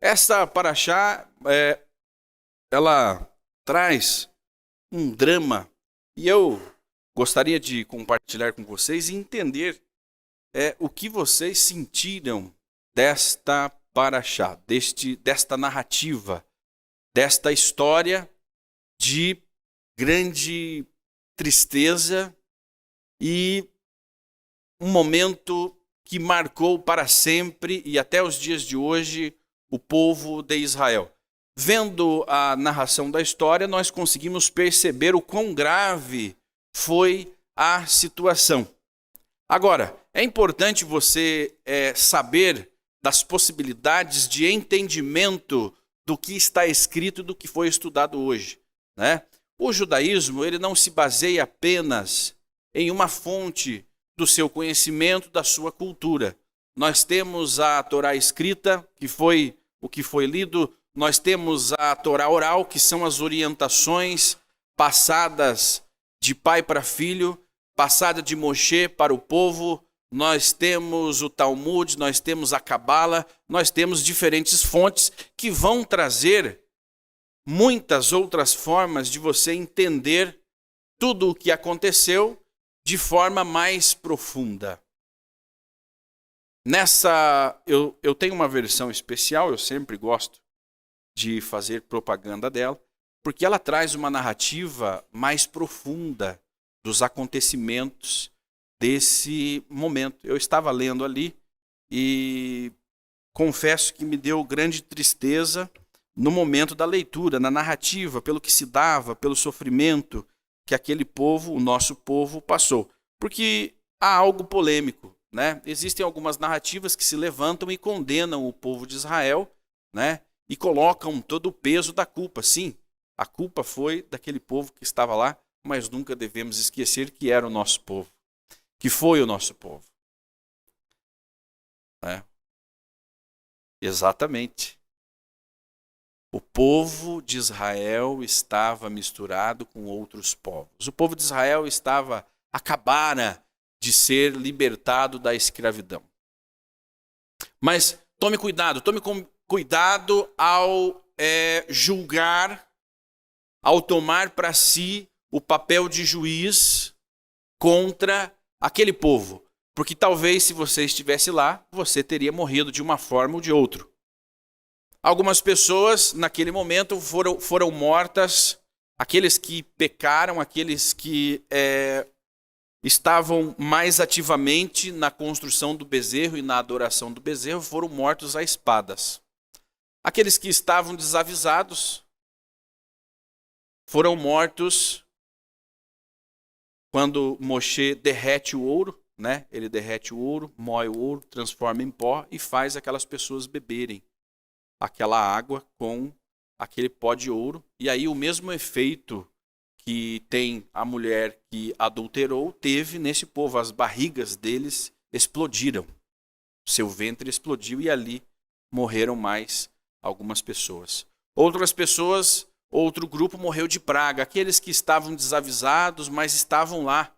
Essa paraxá, ela traz um drama e eu gostaria de compartilhar com vocês e entender o que vocês sentiram desta paraxá, desta narrativa, desta história de grande tristeza e um momento que marcou para sempre e até os dias de hoje o povo de Israel. Vendo a narração da história, nós conseguimos perceber o quão grave foi a situação. Agora, é importante você saber das possibilidades de entendimento do que está escrito e do que foi estudado hoje, né? O judaísmo, ele não se baseia apenas em uma fonte do seu conhecimento, da sua cultura. Nós temos a Torá escrita, que foi o que foi lido, nós temos a Torá oral, que são as orientações passadas de pai para filho, passada de Moshe para o povo, nós temos o Talmud, nós temos a Cabala, nós temos diferentes fontes que vão trazer muitas outras formas de você entender tudo o que aconteceu de forma mais profunda. Eu tenho uma versão especial, eu sempre gosto de fazer propaganda dela, porque ela traz uma narrativa mais profunda dos acontecimentos desse momento. Eu estava lendo ali e confesso que me deu grande tristeza no momento da leitura, na narrativa, pelo que se dava, pelo sofrimento que aquele povo, o nosso povo, passou. Porque há algo polêmico, né? Existem algumas narrativas que se levantam e condenam o povo de Israel, né? E colocam todo o peso da culpa. Sim, a culpa foi daquele povo que estava lá, mas nunca devemos esquecer que era o nosso povo, que foi o nosso povo. Né? Exatamente. O povo de Israel estava misturado com outros povos. O povo de Israel acabara de ser libertado da escravidão. Mas tome cuidado ao julgar, ao tomar para si o papel de juiz contra aquele povo. Porque talvez se você estivesse lá, você teria morrido de uma forma ou de outra. Algumas pessoas, naquele momento, foram mortas, aqueles que pecaram, aqueles que estavam mais ativamente na construção do bezerro e na adoração do bezerro, foram mortos a espadas. Aqueles que estavam desavisados foram mortos quando Moshe derrete o ouro, né? Ele derrete o ouro, moe o ouro, transforma em pó e faz aquelas pessoas beberem aquela água com aquele pó de ouro. E aí o mesmo efeito que tem a mulher que adulterou, teve nesse povo. As barrigas deles explodiram. Seu ventre explodiu e ali morreram mais algumas pessoas. Outras pessoas, outro grupo morreu de praga. Aqueles que estavam desavisados, mas estavam lá.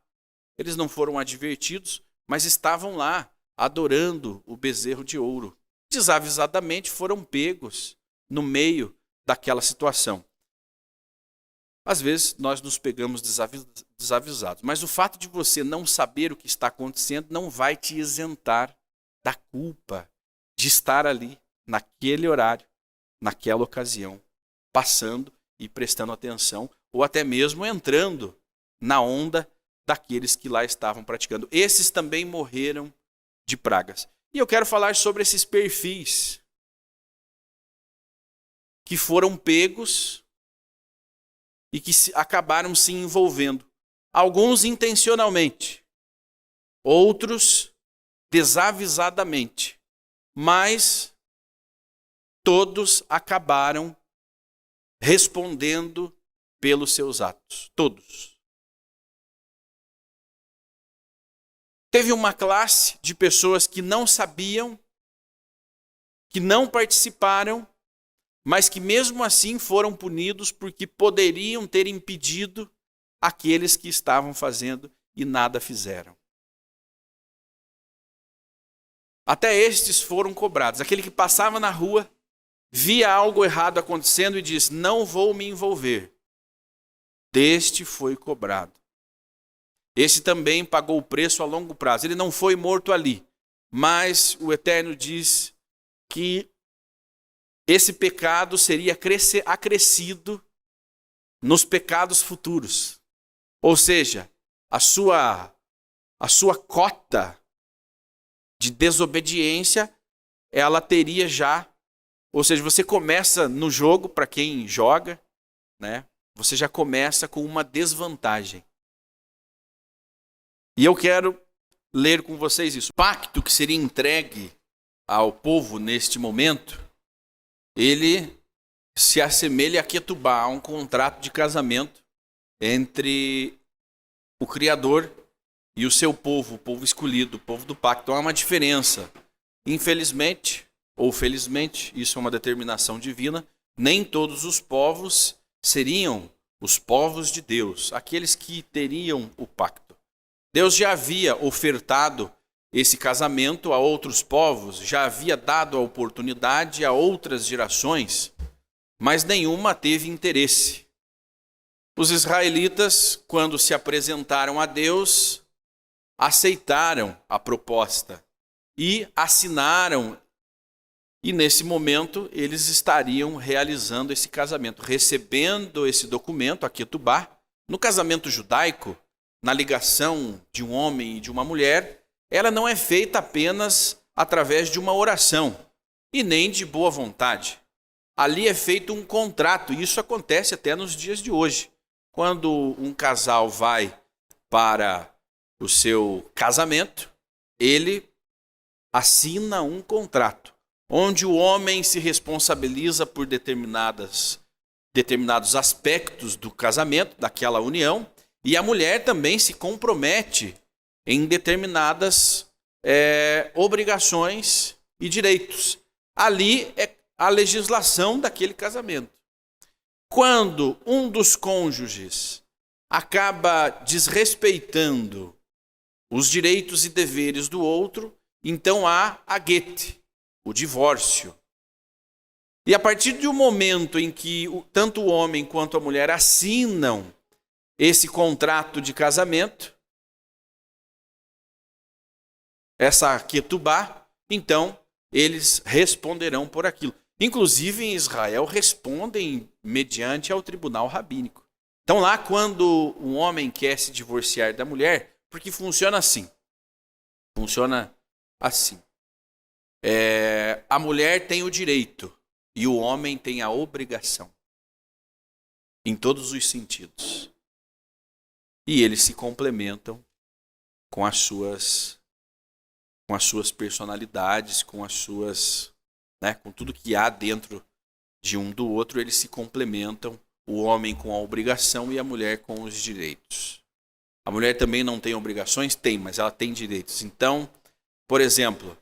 Eles não foram advertidos, mas estavam lá, adorando o bezerro de ouro. Desavisadamente foram pegos no meio daquela situação. Às vezes nós nos pegamos desavisados, mas o fato de você não saber o que está acontecendo não vai te isentar da culpa de estar ali, naquele horário, naquela ocasião, passando e prestando atenção, ou até mesmo entrando na onda daqueles que lá estavam praticando. Esses também morreram de pragas. E eu quero falar sobre esses perfis que foram pegos e que acabaram se envolvendo. Alguns intencionalmente, outros desavisadamente, mas todos acabaram respondendo pelos seus atos. Todos. Teve uma classe de pessoas que não sabiam, que não participaram, mas que mesmo assim foram punidos porque poderiam ter impedido aqueles que estavam fazendo e nada fizeram. Até estes foram cobrados. Aquele que passava na rua via algo errado acontecendo e diz: não vou me envolver. Deste foi cobrado. Este também pagou o preço a longo prazo. Ele não foi morto ali, mas o Eterno diz que esse pecado seria acrescido nos pecados futuros. Ou seja, a sua cota de desobediência, ela teria já, ou seja, você começa no jogo, para quem joga, né? Você já começa com uma desvantagem. E eu quero ler com vocês isso. O pacto que seria entregue ao povo neste momento, ele se assemelha a Ketubá, a um contrato de casamento entre o Criador e o seu povo, o povo escolhido, o povo do pacto. Então há uma diferença. Infelizmente, ou felizmente, isso é uma determinação divina, nem todos os povos seriam os povos de Deus, aqueles que teriam o pacto. Deus já havia ofertado esse casamento a outros povos, já havia dado a oportunidade a outras gerações, mas nenhuma teve interesse. Os israelitas, quando se apresentaram a Deus, aceitaram a proposta e assinaram. E nesse momento eles estariam realizando esse casamento, recebendo esse documento, a Ketubá. No casamento judaico, na ligação de um homem e de uma mulher, ela não é feita apenas através de uma oração e nem de boa vontade. Ali é feito um contrato, e isso acontece até nos dias de hoje. Quando um casal vai para o seu casamento, ele assina um contrato, onde o homem se responsabiliza por determinados aspectos do casamento, daquela união, e a mulher também se compromete em determinadas obrigações e direitos. Ali é a legislação daquele casamento. Quando um dos cônjuges acaba desrespeitando os direitos e deveres do outro, então há a get, o divórcio. E a partir de um momento em que tanto o homem quanto a mulher assinam esse contrato de casamento, essa ketubá, então eles responderão por aquilo. Inclusive em Israel respondem mediante ao tribunal rabínico. Então lá quando um homem quer se divorciar da mulher, porque funciona assim. Funciona assim. A mulher tem o direito e o homem tem a obrigação. Em todos os sentidos. E eles se complementam com as suas personalidades, com as suas, com tudo que há dentro de um do outro, eles se complementam, o homem com a obrigação e a mulher com os direitos. A mulher também não tem obrigações? Tem, mas ela tem direitos. Então, por exemplo,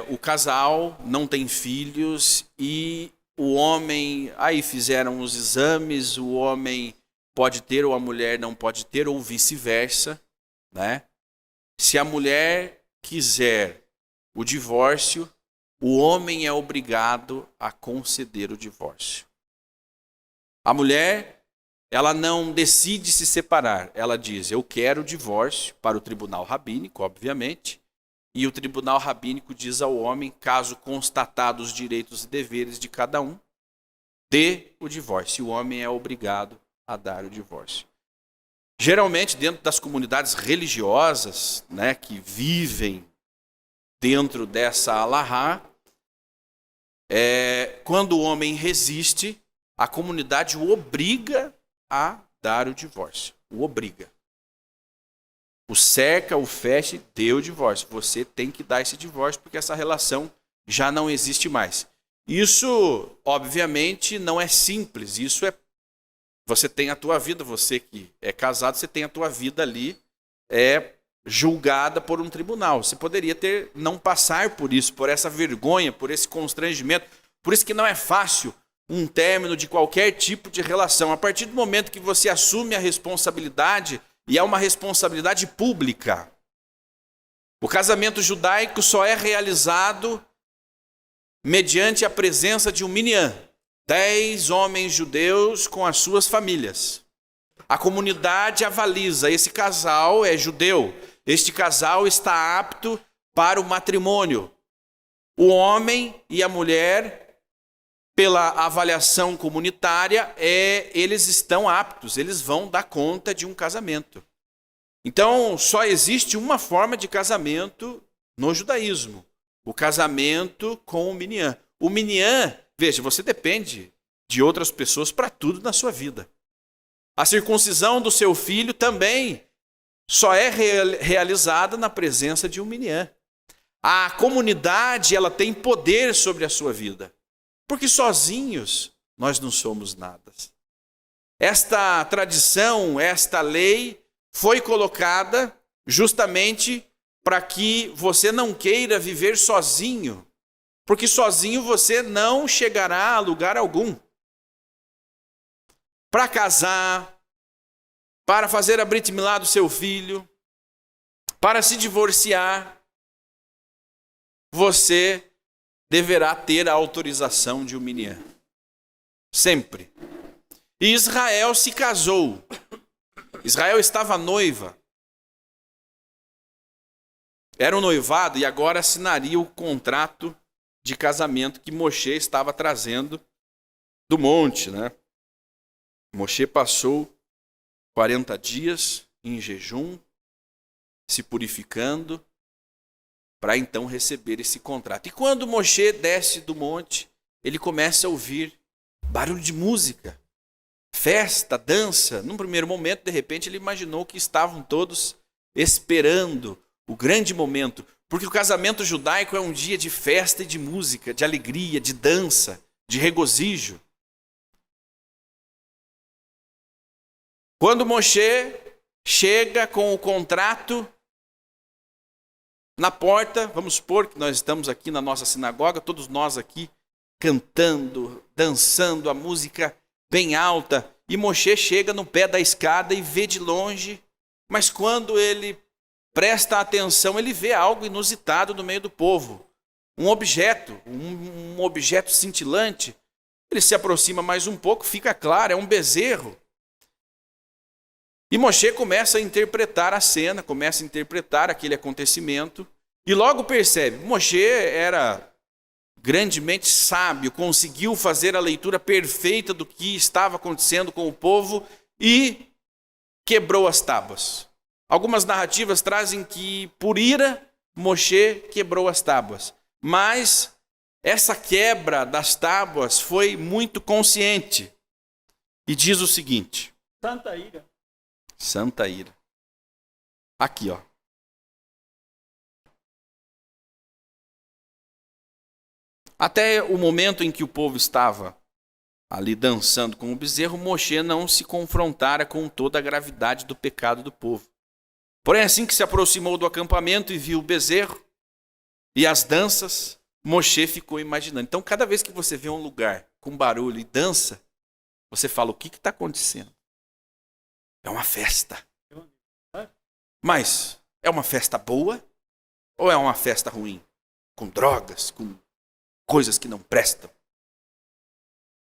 o casal não tem filhos e o homem, aí fizeram os exames, o homem pode ter ou a mulher não pode ter, ou vice-versa, né? Se a mulher quiser o divórcio, o homem é obrigado a conceder o divórcio. A mulher, ela não decide se separar, ela diz: eu quero o divórcio, para o tribunal rabínico, obviamente, e o tribunal rabínico diz ao homem, caso constatados os direitos e deveres de cada um, dê o divórcio. O homem é obrigado a dar o divórcio. Geralmente, dentro das comunidades religiosas, que vivem dentro dessa alahá, quando o homem resiste, a comunidade o obriga a dar o divórcio. O obriga. O cerca, o fecha, dê o divórcio. Você tem que dar esse divórcio porque essa relação já não existe mais. Isso, obviamente, não é simples. Isso você tem a tua vida, você que é casado, você tem a tua vida ali julgada por um tribunal. Você poderia não passar por isso, por essa vergonha, por esse constrangimento. Por isso que não é fácil um término de qualquer tipo de relação. A partir do momento que você assume a responsabilidade, e é uma responsabilidade pública. O casamento judaico só é realizado mediante a presença de um minyan, 10 homens judeus com as suas famílias. A comunidade avaliza, esse casal é judeu, este casal está apto para o matrimônio. O homem e a mulher, pela avaliação comunitária, eles estão aptos, eles vão dar conta de um casamento. Então, só existe uma forma de casamento no judaísmo, o casamento com o minyan. O minyan, veja, você depende de outras pessoas para tudo na sua vida. A circuncisão do seu filho também só é realizada na presença de um minyan. A comunidade, ela tem poder sobre a sua vida, porque sozinhos nós não somos nada. Esta tradição, esta lei foi colocada justamente para que você não queira viver sozinho, porque sozinho você não chegará a lugar algum. Para casar, para fazer a brit milá do seu filho, para se divorciar, você deverá ter a autorização de um minyan. Sempre. E Israel se casou. Israel estava noiva. Era um noivado e agora assinaria o contrato de casamento que Moshe estava trazendo do monte, né? Moshe passou 40 dias em jejum, se purificando, para então receber esse contrato. E quando Moshe desce do monte, ele começa a ouvir barulho de música, festa, dança. Num primeiro momento, de repente, ele imaginou que estavam todos esperando o grande momento, porque o casamento judaico é um dia de festa e de música, de alegria, de dança, de regozijo. Quando Moshe chega com o contrato na porta, vamos supor que nós estamos aqui na nossa sinagoga, todos nós aqui cantando, dançando, a música bem alta, e Moshe chega no pé da escada e vê de longe, mas quando ele presta atenção, ele vê algo inusitado no meio do povo, um objeto cintilante. Ele se aproxima mais um pouco, fica claro, é um bezerro. E Moshe começa a interpretar a cena, começa a interpretar aquele acontecimento, e logo percebe, Moshe era grandemente sábio, conseguiu fazer a leitura perfeita do que estava acontecendo com o povo e quebrou as tábuas. Algumas narrativas trazem que, por ira, Moshe quebrou as tábuas, mas essa quebra das tábuas foi muito consciente. E diz o seguinte: Santa ira. Aqui, ó. Até o momento em que o povo estava ali dançando com o bezerro, Moshe não se confrontara com toda a gravidade do pecado do povo. Porém, assim que se aproximou do acampamento e viu o bezerro e as danças, Moshe ficou imaginando. Então, cada vez que você vê um lugar com barulho e dança, você fala, o que está acontecendo? É uma festa. Mas é uma festa boa ou é uma festa ruim? Com drogas, com coisas que não prestam?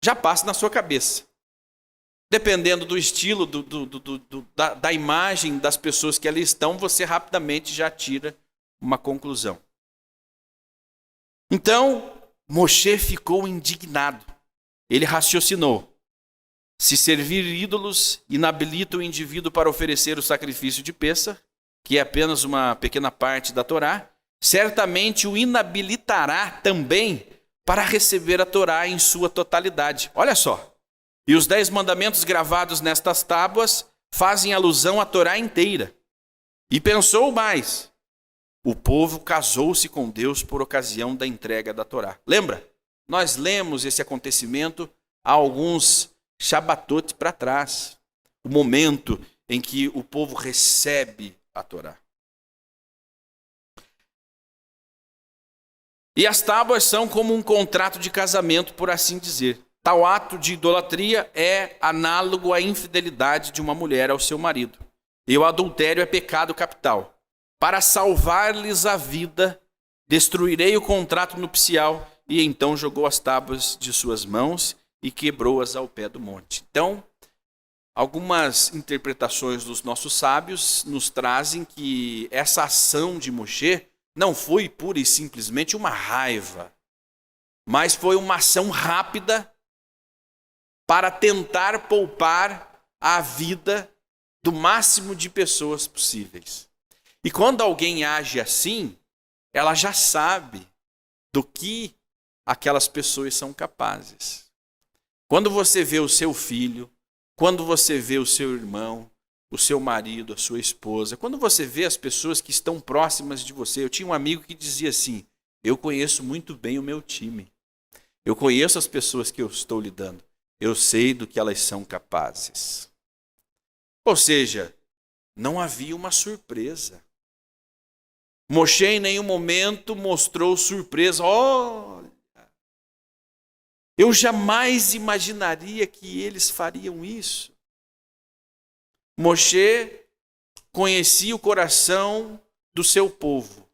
Já passa na sua cabeça. Dependendo do estilo, da imagem das pessoas que ali estão, você rapidamente já tira uma conclusão. Então, Moshe ficou indignado. Ele raciocinou. Se servir ídolos inabilita o indivíduo para oferecer o sacrifício de Pêssar, que é apenas uma pequena parte da Torá, certamente o inabilitará também para receber a Torá em sua totalidade. Olha só. E os 10 mandamentos gravados nestas tábuas fazem alusão à Torá inteira. E pensou mais. O povo casou-se com Deus por ocasião da entrega da Torá. Lembra? Nós lemos esse acontecimento há alguns Shabatot para trás, o momento em que o povo recebe a Torá. E as tábuas são como um contrato de casamento, por assim dizer. Tal ato de idolatria é análogo à infidelidade de uma mulher ao seu marido. E o adultério é pecado capital. Para salvar-lhes a vida, destruirei o contrato nupcial e então jogou as tábuas de suas mãos e quebrou-as ao pé do monte. Então, algumas interpretações dos nossos sábios nos trazem que essa ação de Moshe não foi pura e simplesmente uma raiva, mas foi uma ação rápida para tentar poupar a vida do máximo de pessoas possíveis. E quando alguém age assim, ela já sabe do que aquelas pessoas são capazes. Quando você vê o seu filho, quando você vê o seu irmão, o seu marido, a sua esposa, quando você vê as pessoas que estão próximas de você, eu tinha um amigo que dizia assim: eu conheço muito bem o meu time, eu conheço as pessoas que eu estou lidando, eu sei do que elas são capazes. Ou seja, não havia uma surpresa. Moshe em nenhum momento mostrou surpresa. Olha, eu jamais imaginaria que eles fariam isso. Moshe conhecia o coração do seu povo.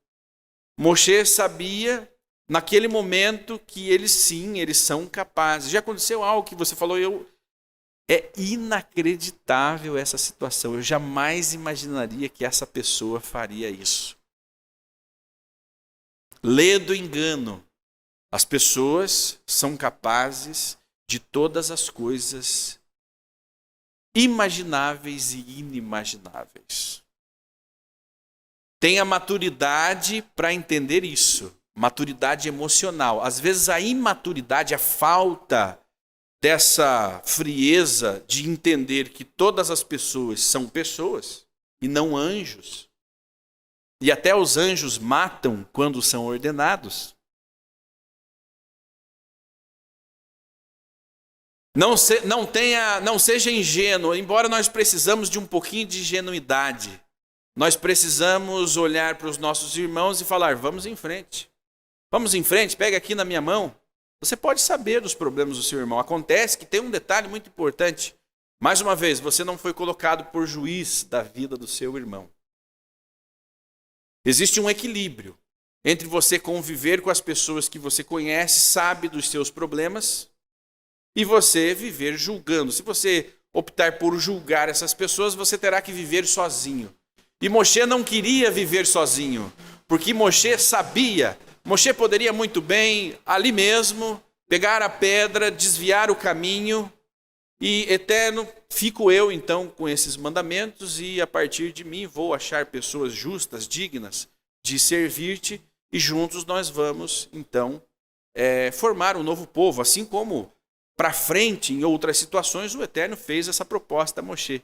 Moshe sabia, naquele momento, que eles sim, eles são capazes. Já aconteceu algo que você falou, é inacreditável essa situação. Eu jamais imaginaria que essa pessoa faria isso. Lê do engano. As pessoas são capazes de todas as coisas imagináveis e inimagináveis. Tenha maturidade para entender isso. Maturidade emocional. Às vezes a imaturidade, a falta dessa frieza de entender que todas as pessoas são pessoas e não anjos. E até os anjos matam quando são ordenados. Não seja ingênuo, embora nós precisamos de um pouquinho de ingenuidade. Nós precisamos olhar para os nossos irmãos e falar: vamos em frente. Vamos em frente, pega aqui na minha mão. Você pode saber dos problemas do seu irmão. Acontece que tem um detalhe muito importante. Mais uma vez, você não foi colocado por juiz da vida do seu irmão. Existe um equilíbrio entre você conviver com as pessoas que você conhece, sabe dos seus problemas, e você viver julgando. Se você optar por julgar essas pessoas, você terá que viver sozinho. E Moshe não queria viver sozinho, porque Moshe sabia, Moshe poderia muito bem, ali mesmo, pegar a pedra, desviar o caminho, e eterno, fico eu então com esses mandamentos, e a partir de mim vou achar pessoas justas, dignas de servir-te, e juntos nós vamos então formar um novo povo, assim como para frente, em outras situações, o Eterno fez essa proposta a Moshe.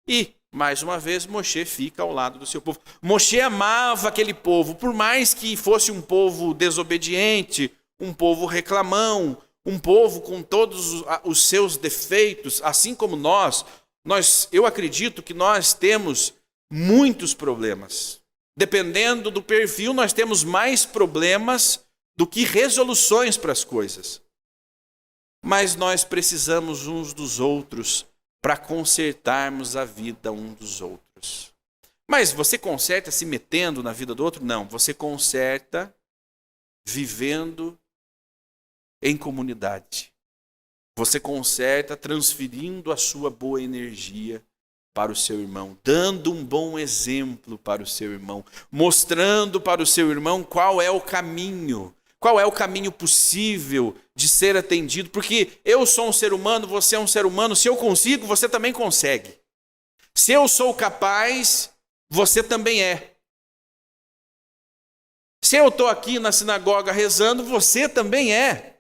E, mais uma vez, Moshe fica ao lado do seu povo. Moshe amava aquele povo, por mais que fosse um povo desobediente, um povo reclamão, um povo com todos os seus defeitos, assim como eu acredito que nós temos muitos problemas. Dependendo do perfil, nós temos mais problemas do que resoluções para as coisas. Mas nós precisamos uns dos outros para consertarmos a vida um dos outros. Mas você conserta se metendo na vida do outro? Não, você conserta vivendo em comunidade. Você conserta transferindo a sua boa energia para o seu irmão, dando um bom exemplo para o seu irmão, mostrando para o seu irmão qual é o caminho possível de ser atendido, porque eu sou um ser humano, você é um ser humano, se eu consigo, você também consegue. Se eu sou capaz, você também é. Se eu estou aqui na sinagoga rezando, você também é.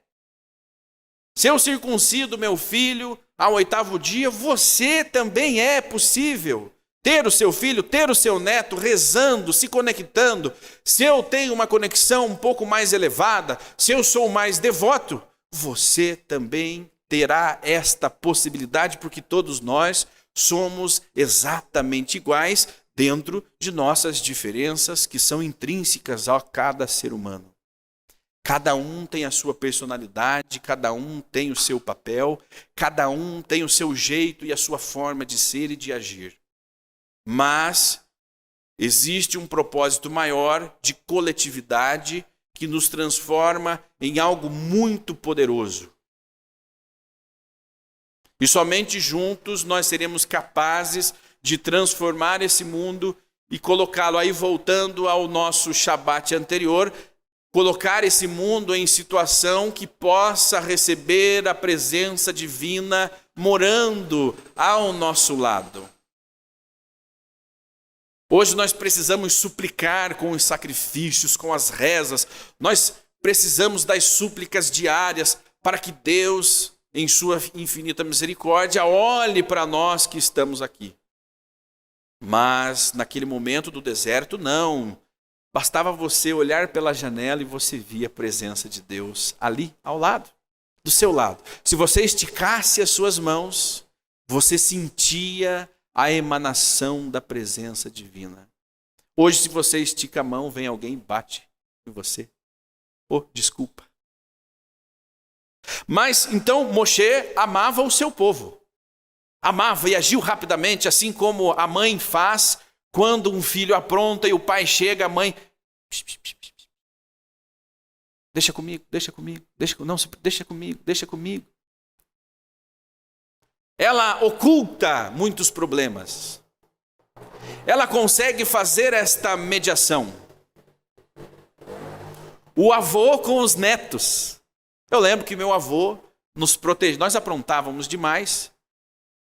Se eu circuncido meu filho ao 8º dia, você também é possível. Ter o seu filho, ter o seu neto rezando, se conectando. Se eu tenho uma conexão um pouco mais elevada, se eu sou mais devoto, você também terá esta possibilidade, porque todos nós somos exatamente iguais dentro de nossas diferenças que são intrínsecas a cada ser humano. Cada um tem a sua personalidade, cada um tem o seu papel, cada um tem o seu jeito e a sua forma de ser e de agir. Mas existe um propósito maior de coletividade que nos transforma em algo muito poderoso. E somente juntos nós seremos capazes de transformar esse mundo e colocá-lo, aí voltando ao nosso Shabat anterior, colocar esse mundo em situação que possa receber a presença divina morando ao nosso lado. Hoje nós precisamos suplicar com os sacrifícios, com as rezas. Nós precisamos das súplicas diárias para que Deus, em sua infinita misericórdia, olhe para nós que estamos aqui. Mas naquele momento do deserto, não. Bastava você olhar pela janela e você via a presença de Deus ali, ao lado, do seu lado. Se você esticasse as suas mãos, você sentia a emanação da presença divina. Hoje, se você estica a mão, vem alguém e bate em você. Oh, desculpa. Mas, então, Moshe amava o seu povo. Amava e agiu rapidamente, assim como a mãe faz quando um filho apronta e o pai chega, a mãe... Deixa comigo. Ela oculta muitos problemas. Ela consegue fazer esta mediação. O avô com os netos. Eu lembro que meu avô nos protegia. Nós aprontávamos demais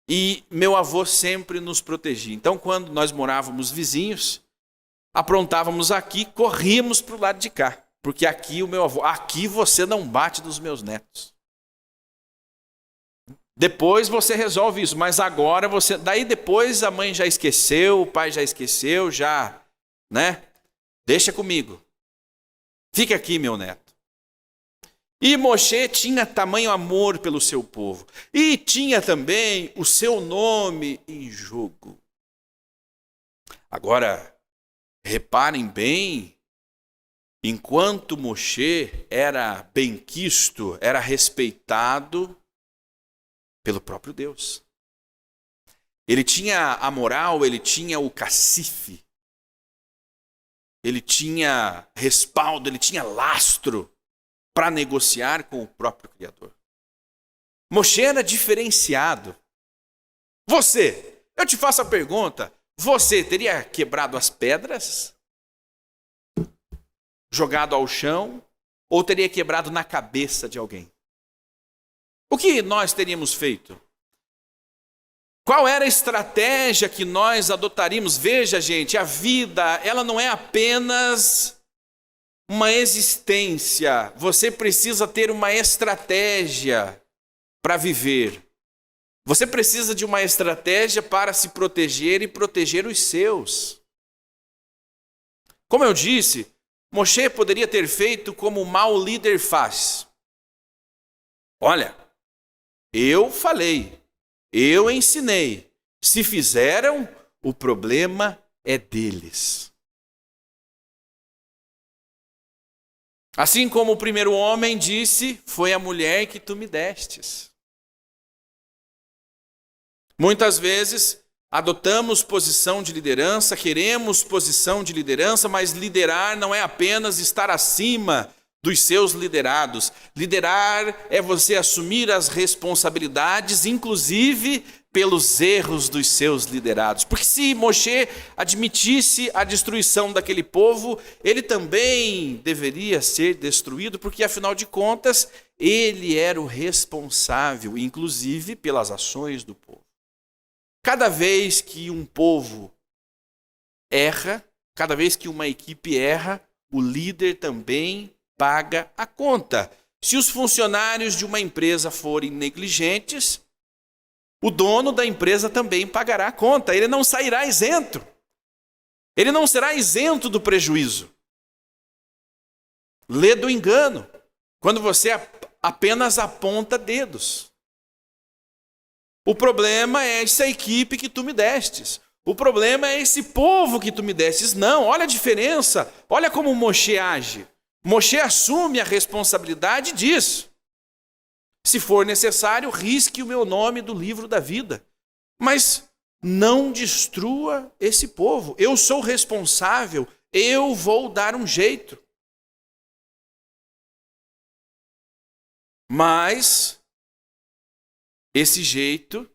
e meu avô sempre nos protegia. Então, quando nós morávamos vizinhos, aprontávamos aqui, corríamos para o lado de cá. Porque aqui o meu avô, aqui você não bate nos meus netos. Depois você resolve isso, mas agora você... Daí depois a mãe já esqueceu, o pai já esqueceu, já, né? Deixa comigo. Fica aqui, meu neto. E Moshe tinha tamanho amor pelo seu povo. E tinha também o seu nome em jogo. Agora, reparem bem, enquanto Moshe era benquisto, era respeitado pelo próprio Deus. Ele tinha a moral, ele tinha o cacife, ele tinha respaldo, ele tinha lastro para negociar com o próprio Criador. Moshe era diferenciado. Você, eu te faço a pergunta, você teria quebrado as pedras? Jogado ao chão? Ou teria quebrado na cabeça de alguém? O que nós teríamos feito? Qual era a estratégia que nós adotaríamos? Veja, gente, a vida, ela não é apenas uma existência. Você precisa ter uma estratégia para viver. Você precisa de uma estratégia para se proteger e proteger os seus. Como eu disse, Moshe poderia ter feito como o mau líder faz. Olha, eu falei, eu ensinei. Se fizeram, o problema é deles. Assim como o primeiro homem disse, foi a mulher que tu me destes. Muitas vezes adotamos posição de liderança, queremos posição de liderança, mas liderar não é apenas estar acima dos seus liderados. Liderar é você assumir as responsabilidades, inclusive pelos erros dos seus liderados. Porque se Moshe admitisse a destruição daquele povo, ele também deveria ser destruído, porque afinal de contas, ele era o responsável, inclusive pelas ações do povo. Cada vez que um povo erra, cada vez que uma equipe erra, o líder também paga a conta. Se os funcionários de uma empresa forem negligentes, o dono da empresa também pagará a conta. Ele não sairá isento. Ele não será isento do prejuízo. Lê do engano, quando você apenas aponta dedos. O problema é essa equipe que tu me destes. O problema é esse povo que tu me destes. Não, olha a diferença. Olha como Moshe age. Moshe assume a responsabilidade disso. Se for necessário, risque o meu nome do livro da vida. Mas não destrua esse povo. Eu sou responsável. Eu vou dar um jeito. Mas esse jeito,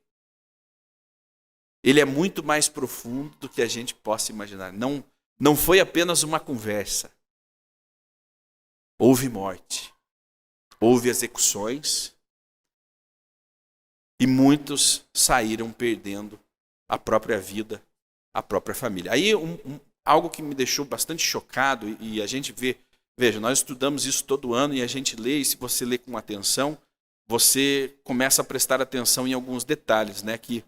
ele é muito mais profundo do que a gente possa imaginar. Não foi apenas uma conversa. Houve morte, houve execuções e muitos saíram perdendo a própria vida, a própria família. Aí algo que me deixou bastante chocado e a gente vê, veja, nós estudamos isso todo ano e a gente lê, e se você lê com atenção, você começa a prestar atenção em alguns detalhes, né? Que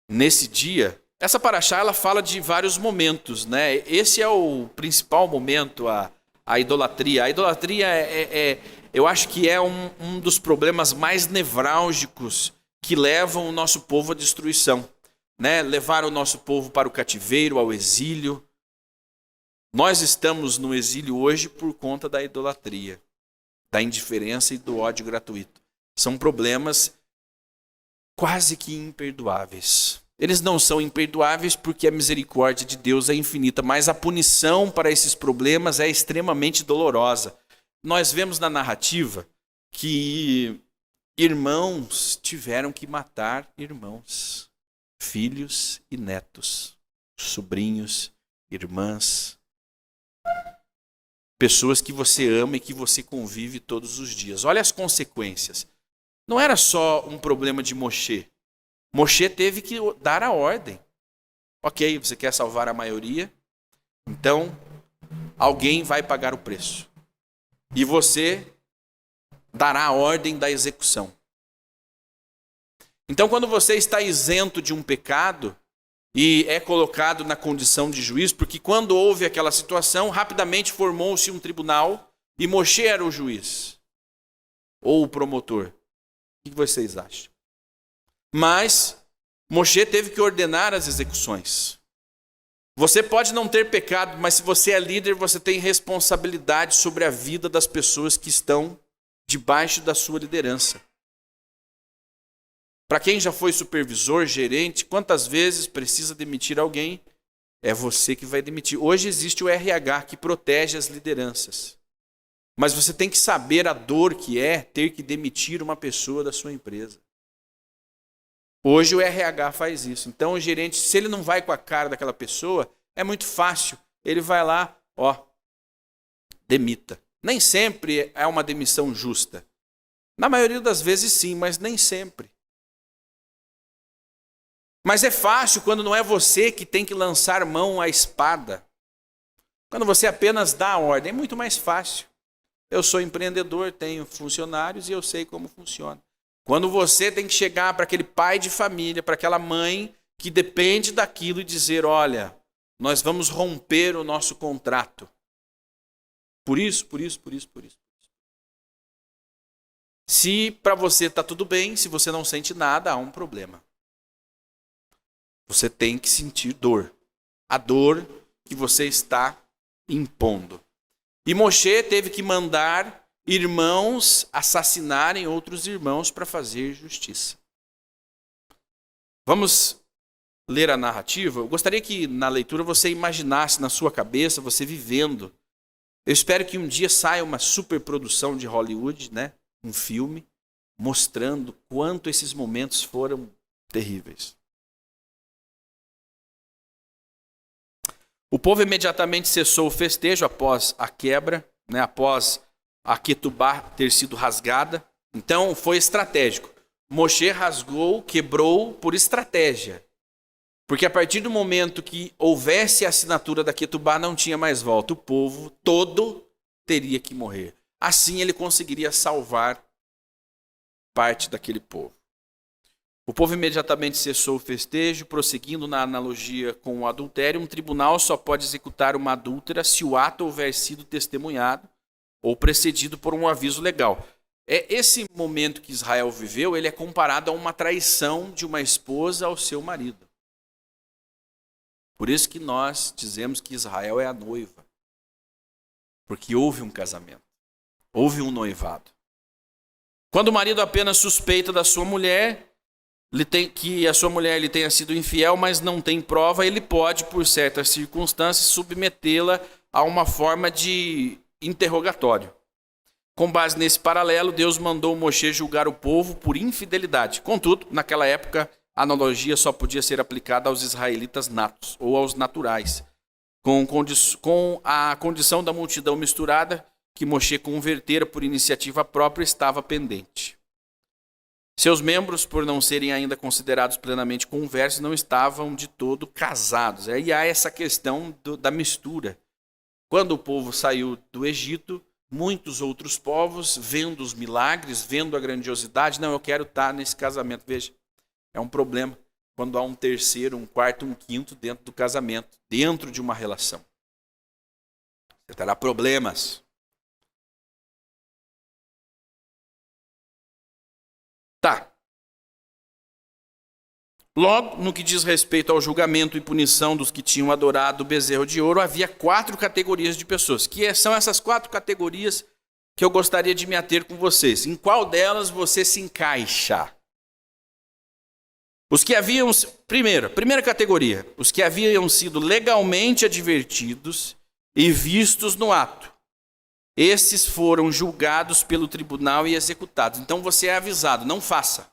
nesse dia, essa paraxá, ela fala de vários momentos, né? Esse é o principal momento, a idolatria. A idolatria eu acho que é um dos problemas mais nevrálgicos que levam o nosso povo à destruição, né? Levar o nosso povo para o cativeiro, ao exílio. Nós estamos no exílio hoje por conta da idolatria, da indiferença e do ódio gratuito. São problemas quase que imperdoáveis. Eles não são imperdoáveis porque a misericórdia de Deus é infinita, mas a punição para esses problemas é extremamente dolorosa. Nós vemos na narrativa que irmãos tiveram que matar irmãos, filhos e netos, sobrinhos, irmãs, pessoas que você ama e que você convive todos os dias. Olha as consequências. Não era só um problema de Moshe. Moshe teve que dar a ordem. Ok, você quer salvar a maioria? Então, alguém vai pagar o preço. E você dará a ordem da execução. Então, quando você está isento de um pecado e é colocado na condição de juiz, porque quando houve aquela situação, rapidamente formou-se um tribunal e Moshe era o juiz ou o promotor. O que vocês acham? Mas Moshe teve que ordenar as execuções. Você pode não ter pecado, mas se você é líder, você tem responsabilidade sobre a vida das pessoas que estão debaixo da sua liderança. Para quem já foi supervisor, gerente, quantas vezes precisa demitir alguém, é você que vai demitir. Hoje existe o RH que protege as lideranças. Mas você tem que saber a dor que é ter que demitir uma pessoa da sua empresa. Hoje o RH faz isso. Então o gerente, se ele não vai com a cara daquela pessoa, é muito fácil. Ele vai lá, demita. Nem sempre é uma demissão justa. Na maioria das vezes sim, mas nem sempre. Mas é fácil quando não é você que tem que lançar mão à espada. Quando você apenas dá a ordem, é muito mais fácil. Eu sou empreendedor, tenho funcionários e eu sei como funciona. Quando você tem que chegar para aquele pai de família, para aquela mãe que depende daquilo e dizer, olha, nós vamos romper o nosso contrato. Por isso. Se para você está tudo bem, se você não sente nada, há um problema. Você tem que sentir dor. A dor que você está impondo. E Moshe teve que mandar irmãos assassinarem outros irmãos para fazer justiça. Vamos ler a narrativa? Eu gostaria que na leitura você imaginasse na sua cabeça, você vivendo. Eu espero que um dia saia uma superprodução de Hollywood, né? Um filme, mostrando quanto esses momentos foram terríveis. O povo imediatamente cessou o festejo após a quebra, né? Após a Ketubá ter sido rasgada. Então foi estratégico. Moshe rasgou, quebrou por estratégia. Porque a partir do momento que houvesse a assinatura da Ketubá, não tinha mais volta. O povo todo teria que morrer. Assim ele conseguiria salvar parte daquele povo. O povo imediatamente cessou o festejo, prosseguindo na analogia com o adultério. Um tribunal só pode executar uma adúltera se o ato houver sido testemunhado ou precedido por um aviso legal. Esse momento que Israel viveu, ele é comparado a uma traição de uma esposa ao seu marido. Por isso que nós dizemos que Israel é a noiva. Porque houve um casamento, houve um noivado. Quando o marido apenas suspeita da sua mulher, que a sua mulher lhe tenha sido infiel, mas não tem prova, ele pode, por certas circunstâncias, submetê-la a uma forma de interrogatório. Com base nesse paralelo, Deus mandou Moshe julgar o povo por infidelidade. Contudo, naquela época, a analogia só podia ser aplicada aos israelitas natos ou aos naturais, com a condição da multidão misturada que Moshe convertera por iniciativa própria estava pendente. Seus membros, por não serem ainda considerados plenamente conversos, não estavam de todo casados. Aí há essa questão da mistura. Quando o povo saiu do Egito, muitos outros povos, vendo os milagres, vendo a grandiosidade, não, eu quero estar nesse casamento. Veja, é um problema quando há um terceiro, um quarto, um quinto dentro do casamento, dentro de uma relação. Você terá problemas. Tá. Logo, no que diz respeito ao julgamento e punição dos que tinham adorado o bezerro de ouro, havia 4 categorias de pessoas. Que são essas 4 categorias que eu gostaria de me ater com vocês. Em qual delas você se encaixa? Os que haviam... Primeira categoria. Os que haviam sido legalmente advertidos e vistos no ato. Esses foram julgados pelo tribunal e executados. Então você é avisado, não faça.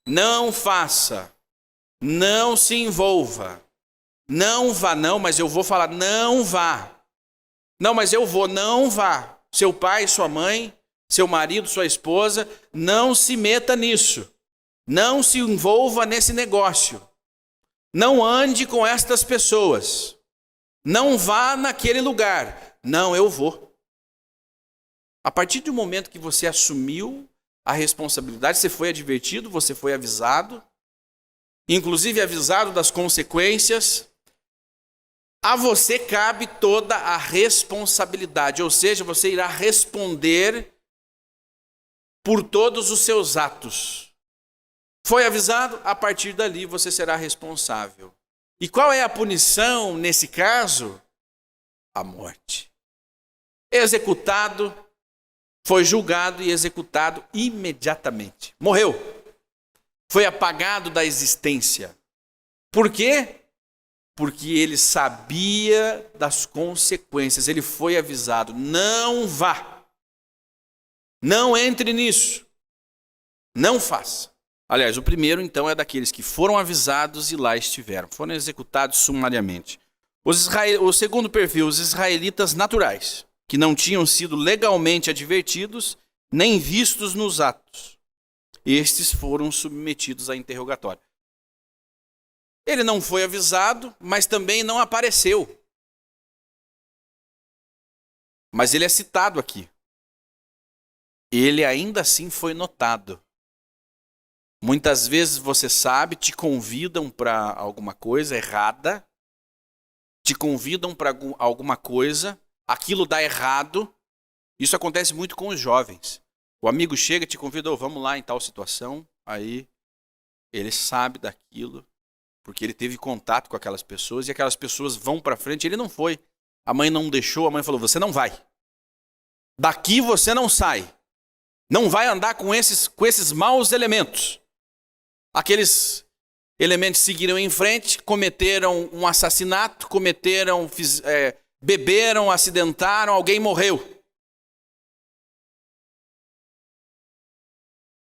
Não faça. Não se envolva. Não vá, não, mas eu vou falar, não vá. Não, mas eu vou, não vá. Seu pai, sua mãe, seu marido, sua esposa, não se meta nisso. Não se envolva nesse negócio. Não ande com estas pessoas. Não vá naquele lugar. Não, eu vou. A partir do momento que você assumiu a responsabilidade, você foi advertido, você foi avisado, inclusive avisado das consequências, a você cabe toda a responsabilidade, ou seja, você irá responder por todos os seus atos. Foi avisado, a partir dali você será responsável. E qual é a punição nesse caso? A morte. Executado, foi julgado e executado imediatamente. Morreu. Foi apagado da existência. Por quê? Porque ele sabia das consequências. Ele foi avisado. Não vá. Não entre nisso. Não faça. Aliás, o primeiro, então, é daqueles que foram avisados e lá estiveram. Foram executados sumariamente. O segundo perfil, os israelitas naturais, que não tinham sido legalmente advertidos, nem vistos nos atos. Estes foram submetidos a interrogatório. Ele não foi avisado, mas também não apareceu. Mas ele é citado aqui. Ele ainda assim foi notado. Muitas vezes você sabe, te convidam para alguma coisa errada, te convidam para alguma coisa, aquilo dá errado. Isso acontece muito com os jovens. O amigo chega e te convida, vamos lá em tal situação. Aí ele sabe daquilo, porque ele teve contato com aquelas pessoas e aquelas pessoas vão para frente. Ele não foi. A mãe não deixou, a mãe falou, você não vai. Daqui você não sai. Não vai andar com esses maus elementos. Aqueles elementos seguiram em frente, cometeram um assassinato, beberam, acidentaram, alguém morreu.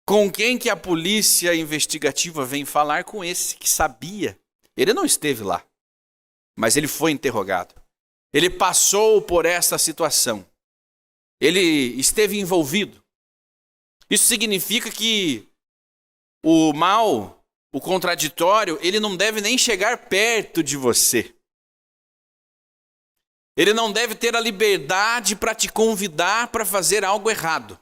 Com quem que a polícia investigativa vem falar? Com esse que sabia. Ele não esteve lá, mas ele foi interrogado. Ele passou por essa situação. Ele esteve envolvido. Isso significa que o mal, o contraditório, ele não deve nem chegar perto de você. Ele não deve ter a liberdade para te convidar para fazer algo errado.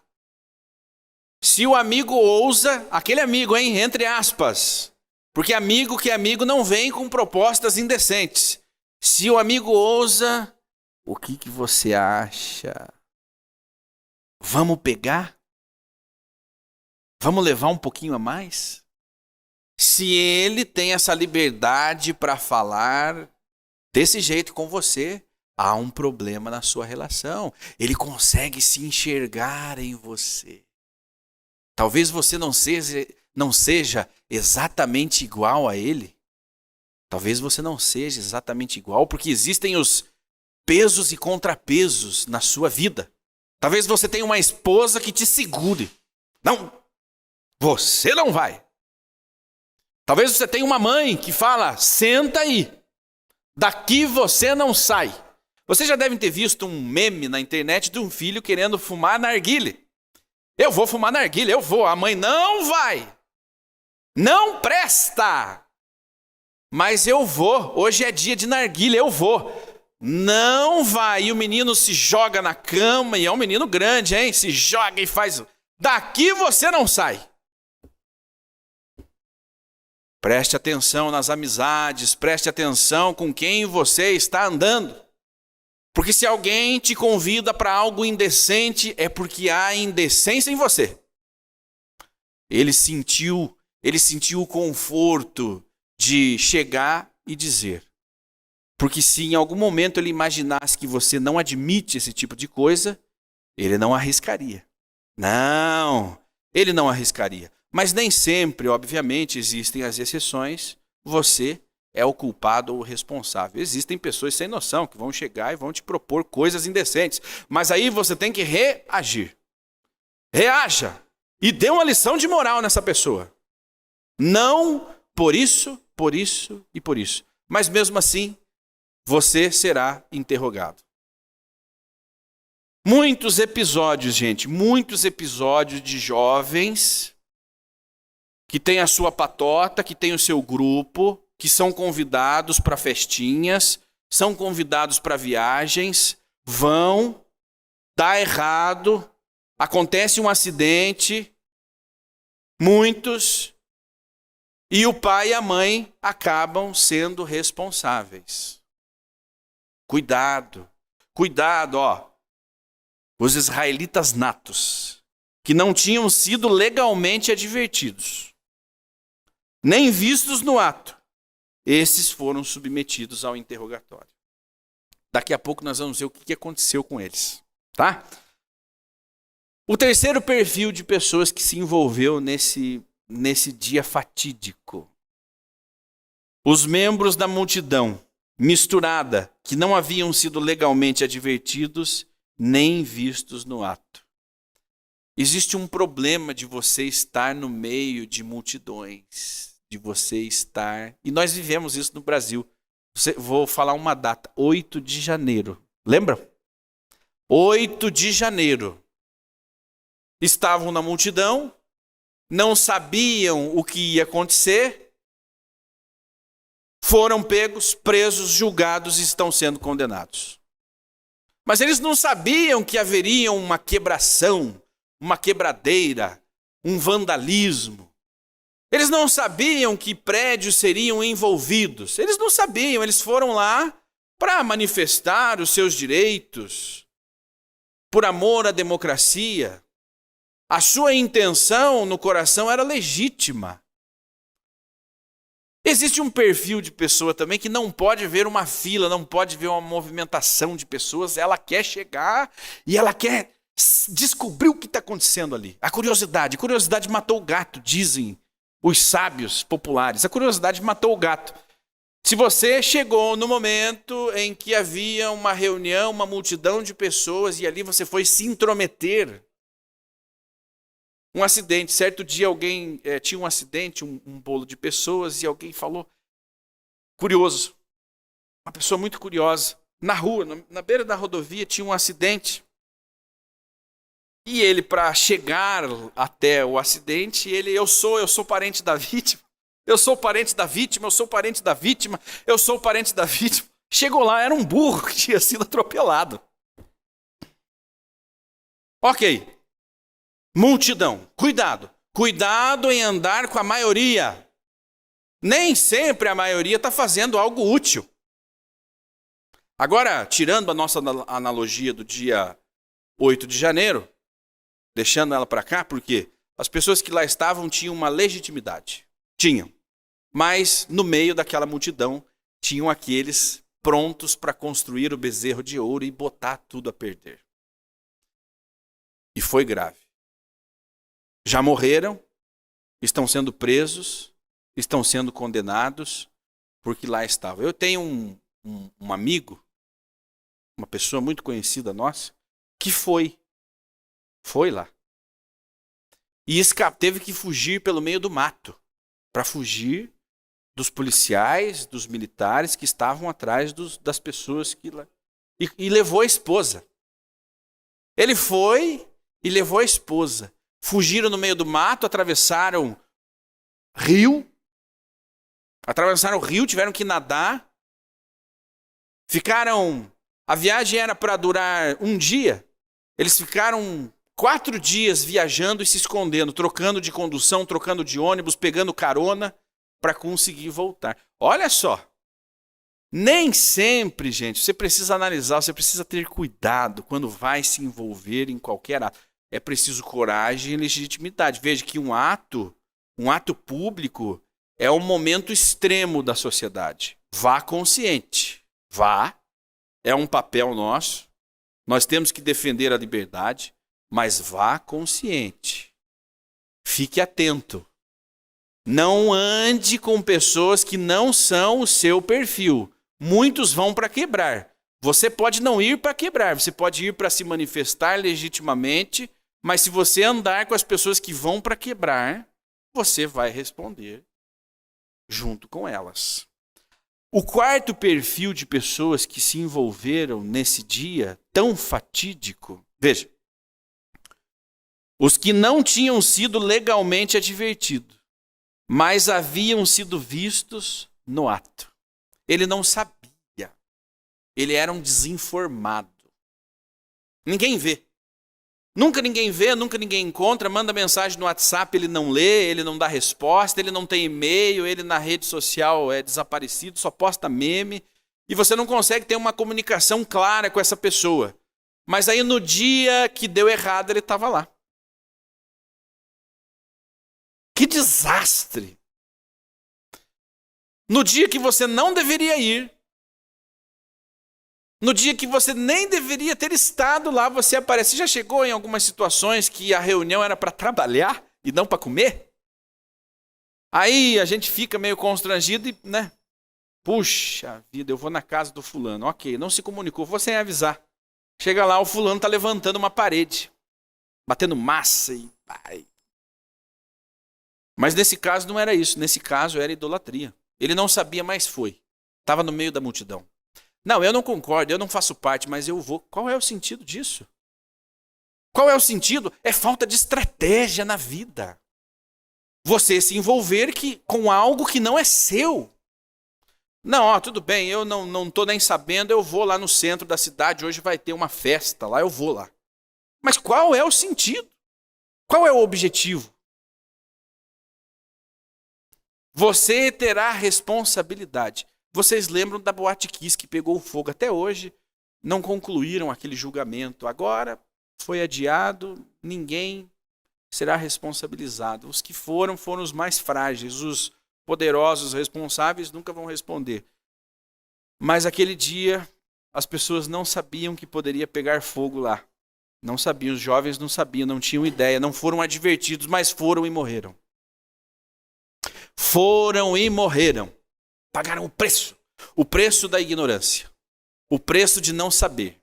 Se o amigo ousa, aquele amigo, entre aspas, porque amigo que é amigo não vem com propostas indecentes. Se o amigo ousa, o que você acha? Vamos pegar? Vamos levar um pouquinho a mais? Se ele tem essa liberdade para falar desse jeito com você, há um problema na sua relação. Ele consegue se enxergar em você. Talvez você não seja exatamente igual a ele. Talvez você não seja exatamente igual, porque existem os pesos e contrapesos na sua vida. Talvez você tenha uma esposa que te segure. Não, você não vai. Talvez você tenha uma mãe que fala, senta aí, daqui você não sai. Vocês já devem ter visto um meme na internet de um filho querendo fumar narguilé. Eu vou fumar narguilé, eu vou. A mãe não vai. Não presta. Mas eu vou. Hoje é dia de narguilé, eu vou. Não vai. E o menino se joga na cama, e é um menino grande, hein? Se joga e faz... Daqui você não sai. Preste atenção nas amizades, preste atenção com quem você está andando. Porque se alguém te convida para algo indecente, é porque há indecência em você. Ele sentiu o conforto de chegar e dizer. Porque se em algum momento ele imaginasse que você não admite esse tipo de coisa, ele não arriscaria. Não, ele não arriscaria. Mas nem sempre, obviamente, existem as exceções. Você é o culpado ou o responsável. Existem pessoas sem noção que vão chegar e vão te propor coisas indecentes. Mas aí você tem que reagir. Reaja e dê uma lição de moral nessa pessoa. Não por isso e por isso. Mas mesmo assim, você será interrogado. Muitos episódios, gente, muitos episódios de jovens que têm a sua patota, que têm o seu grupo, que são convidados para festinhas, são convidados para viagens, vão, dá errado, acontece um acidente, muitos, e o pai e a mãe acabam sendo responsáveis. Cuidado, ó. Os israelitas natos, que não tinham sido legalmente advertidos, nem vistos no ato, esses foram submetidos ao interrogatório. Daqui a pouco nós vamos ver o que aconteceu com eles, tá? O terceiro perfil de pessoas que se envolveu nesse dia fatídico. Os membros da multidão misturada, que não haviam sido legalmente advertidos, nem vistos no ato. Existe um problema de você estar no meio de multidões, de você estar... E nós vivemos isso no Brasil. Vou falar uma data, 8 de janeiro. Lembra? 8 de janeiro. Estavam na multidão, não sabiam o que ia acontecer, foram pegos, presos, julgados e estão sendo condenados. Mas eles não sabiam que haveria uma quebração, uma quebradeira, um vandalismo. Eles não sabiam que prédios seriam envolvidos. Eles não sabiam, eles foram lá para manifestar os seus direitos, por amor à democracia. A sua intenção no coração era legítima. Existe um perfil de pessoa também que não pode ver uma fila, não pode ver uma movimentação de pessoas. Ela quer chegar e ela quer descobrir o que está acontecendo ali. A curiosidade matou o gato, dizem os sábios populares. A curiosidade matou o gato. Se você chegou no momento em que havia uma reunião, uma multidão de pessoas e ali você foi se intrometer, um acidente, certo dia alguém tinha um acidente, um bolo de pessoas, e alguém falou, curioso, uma pessoa muito curiosa, na rua, na beira da rodovia tinha um acidente, e ele, para chegar até o acidente, eu sou parente da vítima, eu sou parente da vítima, eu sou parente da vítima, eu sou parente da vítima. Chegou lá, era um burro que tinha sido atropelado. Ok. Multidão, cuidado em andar com a maioria. Nem sempre a maioria está fazendo algo útil. Agora, tirando a nossa analogia do dia 8 de janeiro, deixando ela para cá, porque as pessoas que lá estavam tinham uma legitimidade. Tinham. Mas no meio daquela multidão, tinham aqueles prontos para construir o bezerro de ouro e botar tudo a perder. E foi grave. Já morreram, estão sendo presos, estão sendo condenados, porque lá estavam. Eu tenho um amigo, uma pessoa muito conhecida nossa, que foi Foi lá. E teve que fugir pelo meio do mato, para fugir dos policiais, dos militares que estavam atrás das pessoas que lá. E levou a esposa. Ele foi e levou a esposa. Fugiram no meio do mato, atravessaram o rio, tiveram que nadar. A viagem era para durar um dia. Eles ficaram 4 dias viajando e se escondendo, trocando de condução, trocando de ônibus, pegando carona para conseguir voltar. Olha só. Nem sempre, gente, você precisa analisar, você precisa ter cuidado quando vai se envolver em qualquer ato. É preciso coragem e legitimidade. Veja que um ato público é um momento extremo da sociedade. Vá consciente. Vá. É um papel nosso. Nós temos que defender a liberdade, mas vá consciente. Fique atento. Não ande com pessoas que não são o seu perfil. Muitos vão para quebrar. Você pode não ir para quebrar, você pode ir para se manifestar legitimamente, mas se você andar com as pessoas que vão para quebrar, você vai responder junto com elas. O quarto perfil de pessoas que se envolveram nesse dia tão fatídico, veja, os que não tinham sido legalmente advertidos, mas haviam sido vistos no ato. Ele não sabia. Ele era um desinformado. Ninguém vê. Nunca ninguém vê, nunca ninguém encontra, manda mensagem no WhatsApp, ele não lê, ele não dá resposta, ele não tem e-mail, ele na rede social é desaparecido, só posta meme, e você não consegue ter uma comunicação clara com essa pessoa. Mas aí no dia que deu errado, ele estava lá. Que desastre! No dia que você não deveria ir, no dia que você nem deveria ter estado lá, você aparece. Você já chegou em algumas situações que a reunião era para trabalhar e não para comer? Aí a gente fica meio constrangido e, né? Puxa vida, eu vou na casa do fulano. Ok, não se comunicou, vou sem avisar. Chega lá, o fulano está levantando uma parede, batendo massa e... Mas nesse caso não era isso, nesse caso era idolatria. Ele não sabia, mas foi. Estava no meio da multidão. Não, eu não concordo, eu não faço parte, mas eu vou. Qual é o sentido disso? Qual é o sentido? É falta de estratégia na vida. Você se envolver com algo que não é seu. Não, tudo bem, eu não estou nem sabendo, eu vou lá no centro da cidade, hoje vai ter uma festa lá, eu vou lá. Mas qual é o sentido? Qual é o objetivo? Você terá responsabilidade. Vocês lembram da Boate Kiss que pegou fogo até hoje? Não concluíram aquele julgamento. Agora foi adiado, ninguém será responsabilizado. Os que foram os mais frágeis. Os poderosos responsáveis nunca vão responder. Mas aquele dia as pessoas não sabiam que poderia pegar fogo lá. Não sabiam, os jovens não sabiam, não tinham ideia, não foram advertidos, mas foram e morreram. Foram e morreram. Pagaram o preço da ignorância, o preço de não saber.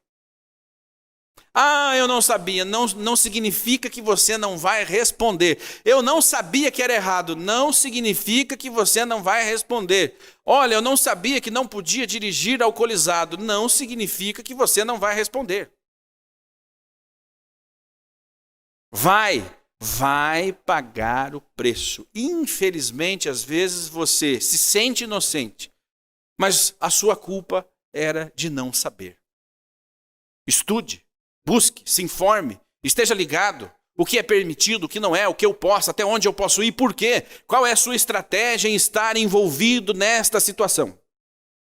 Eu não sabia, não significa que você não vai responder. Eu não sabia que era errado, não significa que você não vai responder. Olha, eu não sabia que não podia dirigir alcoolizado, não significa que você não vai responder. Vai pagar o preço. Infelizmente, às vezes você se sente inocente, mas a sua culpa era de não saber. Estude, busque, se informe, esteja ligado. O que é permitido, o que não é, o que eu posso, até onde eu posso ir, por quê? Qual é a sua estratégia em estar envolvido nesta situação?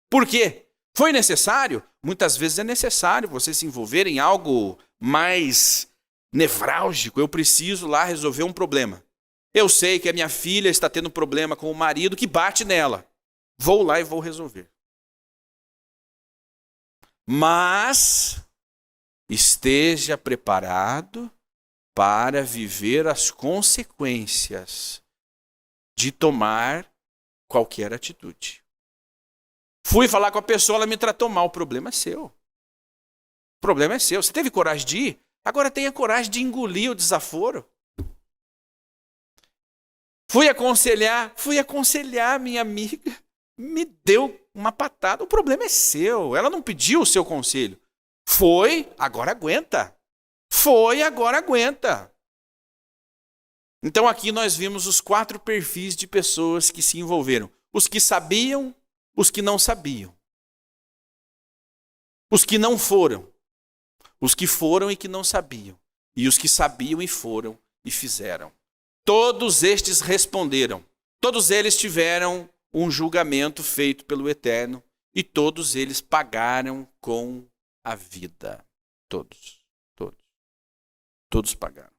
Por quê? Foi necessário? Muitas vezes é necessário você se envolver em algo mais nevrálgico. Eu preciso lá resolver um problema. Eu sei que a minha filha está tendo problema com o marido que bate nela. Vou lá e vou resolver. Mas esteja preparado para viver as consequências de tomar qualquer atitude. Fui falar com a pessoa, ela me tratou mal. O problema é seu. O problema é seu. Você teve coragem de ir? Agora tenha coragem de engolir o desaforo. Fui aconselhar minha amiga, me deu uma patada. O problema é seu. Ela não pediu o seu conselho. Foi, agora aguenta. Foi, agora aguenta. Então aqui nós vimos os 4 perfis de pessoas que se envolveram. Os que sabiam, os que não sabiam. Os que não foram. Os que foram e que não sabiam. E os que sabiam e foram e fizeram. Todos estes responderam. Todos eles tiveram um julgamento feito pelo Eterno. E todos eles pagaram com a vida. Todos. Todos pagaram.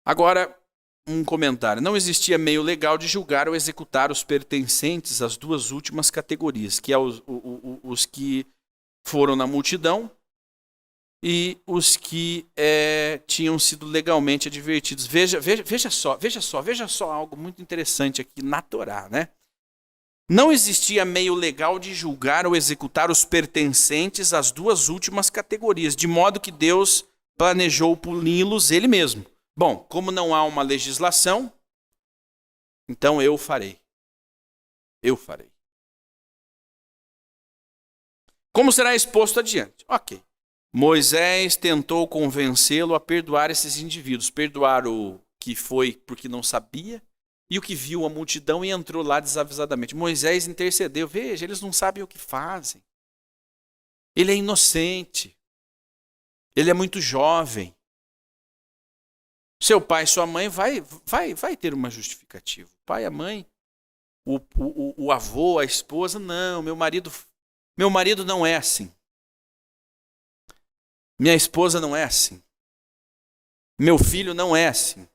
Agora, um comentário. Não existia meio legal de julgar ou executar os pertencentes às 2 últimas categorias, que é os que foram na multidão e os que tinham sido legalmente advertidos. Veja só algo muito interessante aqui na Torá, né? Não existia meio legal de julgar ou executar os pertencentes às 2 últimas categorias, de modo que Deus planejou puni-los ele mesmo. Bom, como não há uma legislação, então eu farei. Como será exposto adiante? Ok. Moisés tentou convencê-lo a perdoar esses indivíduos. Perdoar o que foi porque não sabia e o que viu a multidão e entrou lá desavisadamente. Moisés intercedeu. Veja, eles não sabem o que fazem. Ele é inocente. Ele é muito jovem. Seu pai e sua mãe vai ter uma justificativa. O pai, a mãe, o avô, a esposa, não, meu marido não é assim. Minha esposa não é assim. Meu filho não é assim.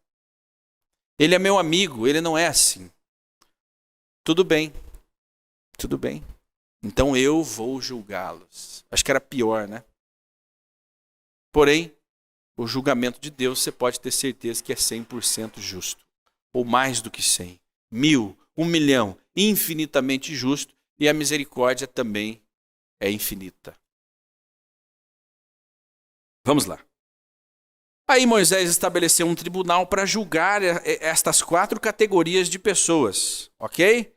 Ele é meu amigo, ele não é assim. Tudo bem. Então eu vou julgá-los. Acho que era pior, né? Porém, o julgamento de Deus, você pode ter certeza que é 100% justo. Ou mais do que 100. 1000, 1 milhão, infinitamente justo. E a misericórdia também é infinita. Vamos lá. Aí Moisés estabeleceu um tribunal para julgar estas 4 categorias de pessoas. Ok?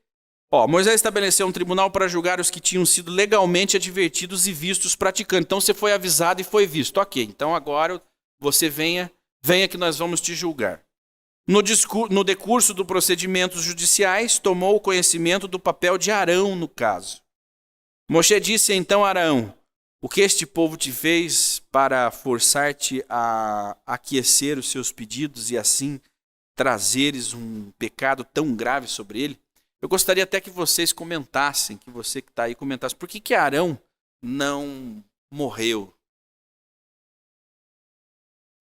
Moisés estabeleceu um tribunal para julgar os que tinham sido legalmente advertidos e vistos praticando. Então você foi avisado e foi visto. Ok, então agora você venha que nós vamos te julgar. No decurso dos procedimentos judiciais, tomou conhecimento do papel de Arão no caso. Moshe disse então a Arão: o que este povo te fez para forçar-te a aquecer os seus pedidos e assim trazeres um pecado tão grave sobre ele? Eu gostaria até que vocês comentassem, que você que está aí comentasse, por que Arão não morreu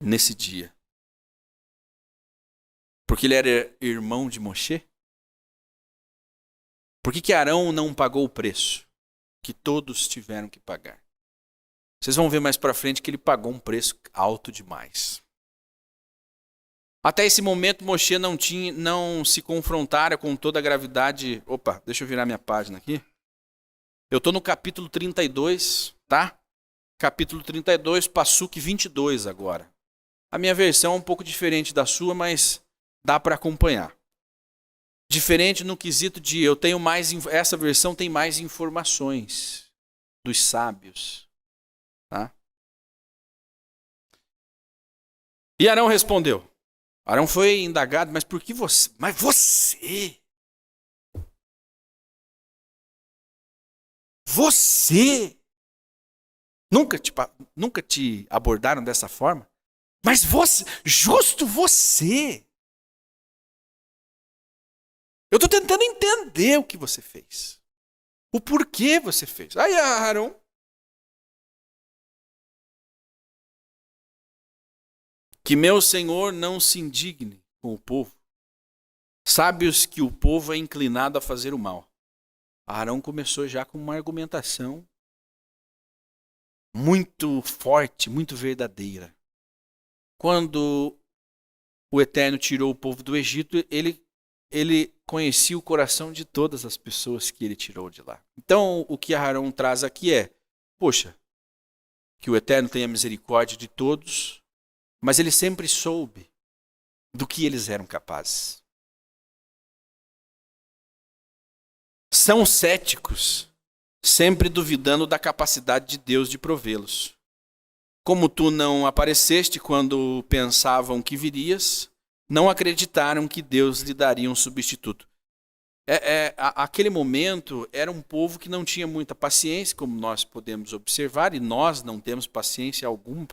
nesse dia? Porque ele era irmão de Moshe? Por que Arão não pagou o preço que todos tiveram que pagar? Vocês vão ver mais para frente que ele pagou um preço alto demais. Até esse momento, Moshe não se confrontara com toda a gravidade. Opa, deixa eu virar minha página aqui. Eu estou no capítulo 32, tá? Capítulo 32, Passuque 22 agora. A minha versão é um pouco diferente da sua, mas dá para acompanhar. Diferente no quesito de essa versão tem mais informações dos sábios. Tá? E Arão respondeu. Arão foi indagado, mas por que você? Mas você? Você? Nunca te abordaram dessa forma? Mas você, justo você? Eu estou tentando entender o que você fez. O porquê você fez. Aí Arão, que meu Senhor não se indigne com o povo. Sabe-os que o povo é inclinado a fazer o mal. Arão começou já com uma argumentação muito forte, muito verdadeira. Quando o Eterno tirou o povo do Egito, ele conhecia o coração de todas as pessoas que ele tirou de lá. Então, o que Arão traz aqui é, poxa, que o Eterno tenha misericórdia de todos, mas ele sempre soube do que eles eram capazes. São céticos, sempre duvidando da capacidade de Deus de provê-los. Como tu não apareceste quando pensavam que virias, não acreditaram que Deus lhe daria um substituto. Aquele momento era um povo que não tinha muita paciência, como nós podemos observar, e nós não temos paciência alguma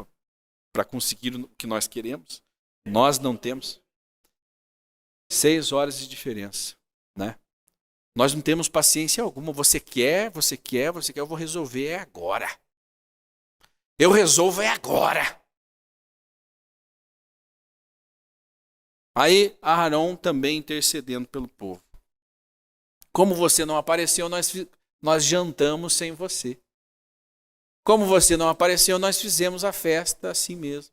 para conseguir o que nós queremos. Nós não temos. 6 horas de diferença, né? Nós não temos paciência alguma. Você quer, eu vou resolver, é agora. Eu resolvo, é agora. Aí Arão também intercedendo pelo povo. Como você não apareceu, nós jantamos sem você. Como você não apareceu, nós fizemos a festa assim mesmo.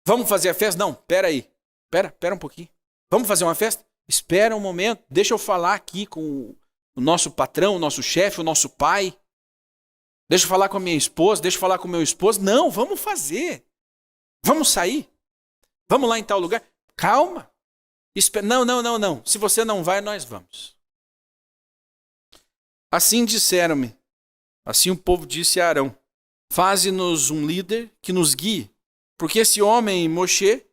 Vamos fazer a festa? Não, pera aí. Pera um pouquinho. Vamos fazer uma festa? Espera um momento, deixa eu falar aqui com o nosso patrão, o nosso chefe, o nosso pai. Deixa eu falar com a minha esposa, deixa eu falar com o meu esposo. Não, vamos fazer. Vamos sair. Vamos lá em tal lugar. Calma. Não. Se você não vai, nós vamos. Assim disseram-me. Assim o povo disse a Arão: faze-nos um líder que nos guie, porque esse homem, Moshe,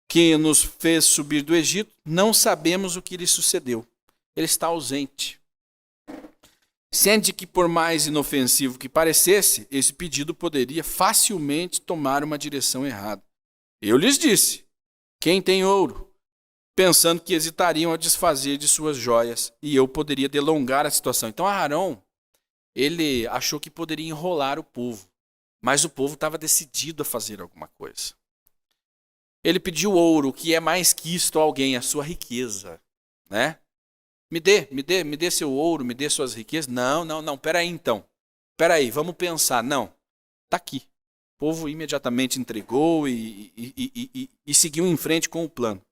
que nos fez subir do Egito, não sabemos o que lhe sucedeu. Ele está ausente. Sente que, por mais inofensivo que parecesse, esse pedido poderia facilmente tomar uma direção errada. Eu lhes disse: quem tem ouro? Pensando que hesitariam a desfazer de suas joias, e eu poderia delongar a situação. Então Arão, ele achou que poderia enrolar o povo, mas o povo estava decidido a fazer alguma coisa. Ele pediu ouro, que é mais que isto a alguém, a sua riqueza, né? Me dê seu ouro, me dê suas riquezas. Não, peraí então. Peraí, vamos pensar. Não, está aqui. O povo imediatamente entregou e seguiu em frente com o plano.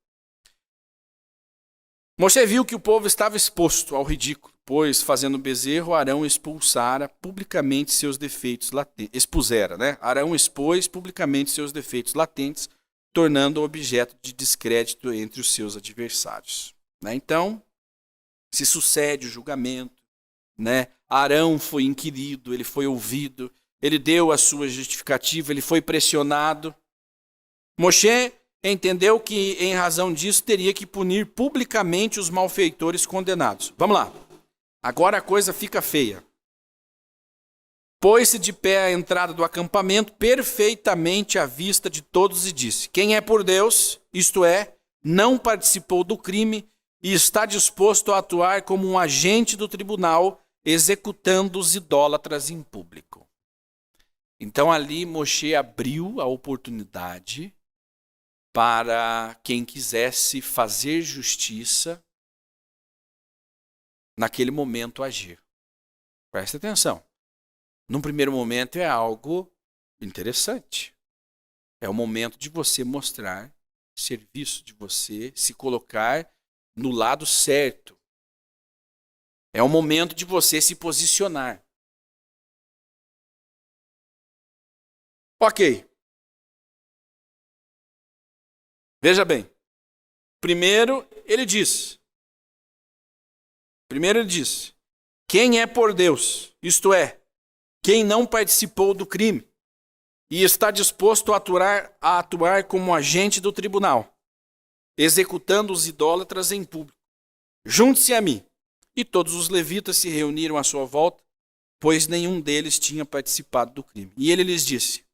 Moshe viu que o povo estava exposto ao ridículo, pois, fazendo bezerro, Arão expulsara publicamente seus defeitos latentes. Expusera, né? Arão expôs publicamente seus defeitos latentes, tornando-o objeto de descrédito entre os seus adversários. Né? Então, se sucede o julgamento, né? Arão foi inquirido, ele foi ouvido, ele deu a sua justificativa, ele foi pressionado. Moshe entendeu que, em razão disso, teria que punir publicamente os malfeitores condenados. Vamos lá. Agora a coisa fica feia. Pôs-se de pé à entrada do acampamento, perfeitamente à vista de todos, e disse: quem é por Deus, isto é, não participou do crime e está disposto a atuar como um agente do tribunal, executando os idólatras em público. Então ali Moshe abriu a oportunidade para quem quisesse fazer justiça, naquele momento agir. Presta atenção. Num primeiro momento é algo interessante. É o momento de você mostrar serviço, de você se colocar no lado certo. É o momento de você se posicionar. Ok. Veja bem. Primeiro ele diz, quem é por Deus, isto é, quem não participou do crime e está disposto a atuar como agente do tribunal, executando os idólatras em público. Junte-se a mim. E todos os levitas se reuniram à sua volta, pois nenhum deles tinha participado do crime. E ele lhes disse: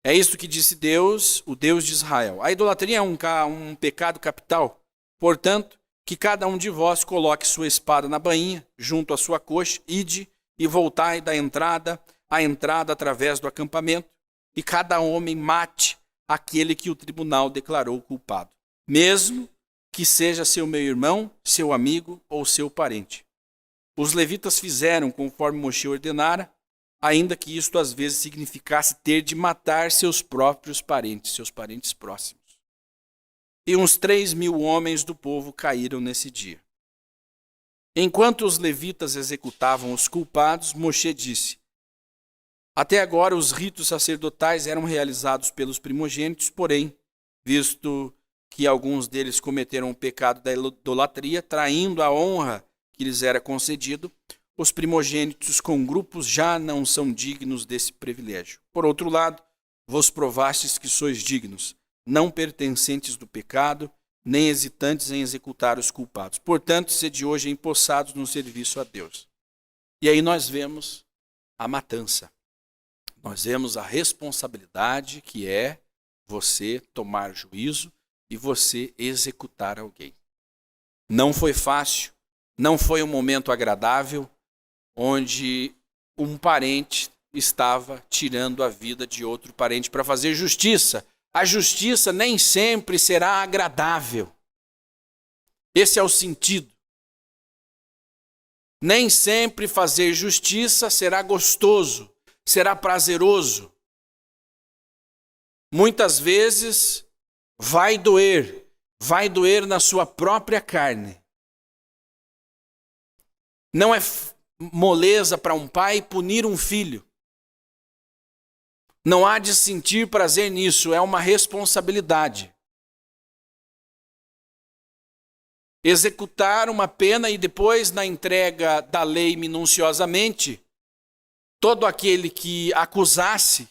é isto que disse Deus, o Deus de Israel. A idolatria é um pecado capital. Portanto, que cada um de vós coloque sua espada na bainha, junto à sua coxa, ide e voltai da entrada à entrada através do acampamento, e cada homem mate aquele que o tribunal declarou culpado, mesmo que seja seu meio-irmão, seu amigo ou seu parente. Os levitas fizeram conforme Moshe ordenara, ainda que isto às vezes significasse ter de matar seus próprios parentes, seus parentes próximos. E uns 3.000 homens do povo caíram nesse dia. Enquanto os levitas executavam os culpados, Moshe disse: Até agora, os ritos sacerdotais eram realizados pelos primogênitos, porém, visto que alguns deles cometeram o pecado da idolatria, traindo a honra que lhes era concedido, os primogênitos com grupos já não são dignos desse privilégio. Por outro lado, vos provastes que sois dignos, não pertencentes do pecado, nem hesitantes em executar os culpados. Portanto, sede hoje empossados no serviço a Deus. E aí nós vemos a matança. Nós vemos a responsabilidade que é você tomar juízo e você executar alguém. Não foi fácil, não foi um momento agradável, onde um parente estava tirando a vida de outro parente para fazer justiça. A justiça nem sempre será agradável. Esse é o sentido. Nem sempre fazer justiça será gostoso, será prazeroso. Muitas vezes vai doer na sua própria carne. Não é moleza para um pai punir um filho. Não há de sentir prazer nisso, é uma responsabilidade. Executar uma pena e depois, na entrega da lei minuciosamente, todo aquele que acusasse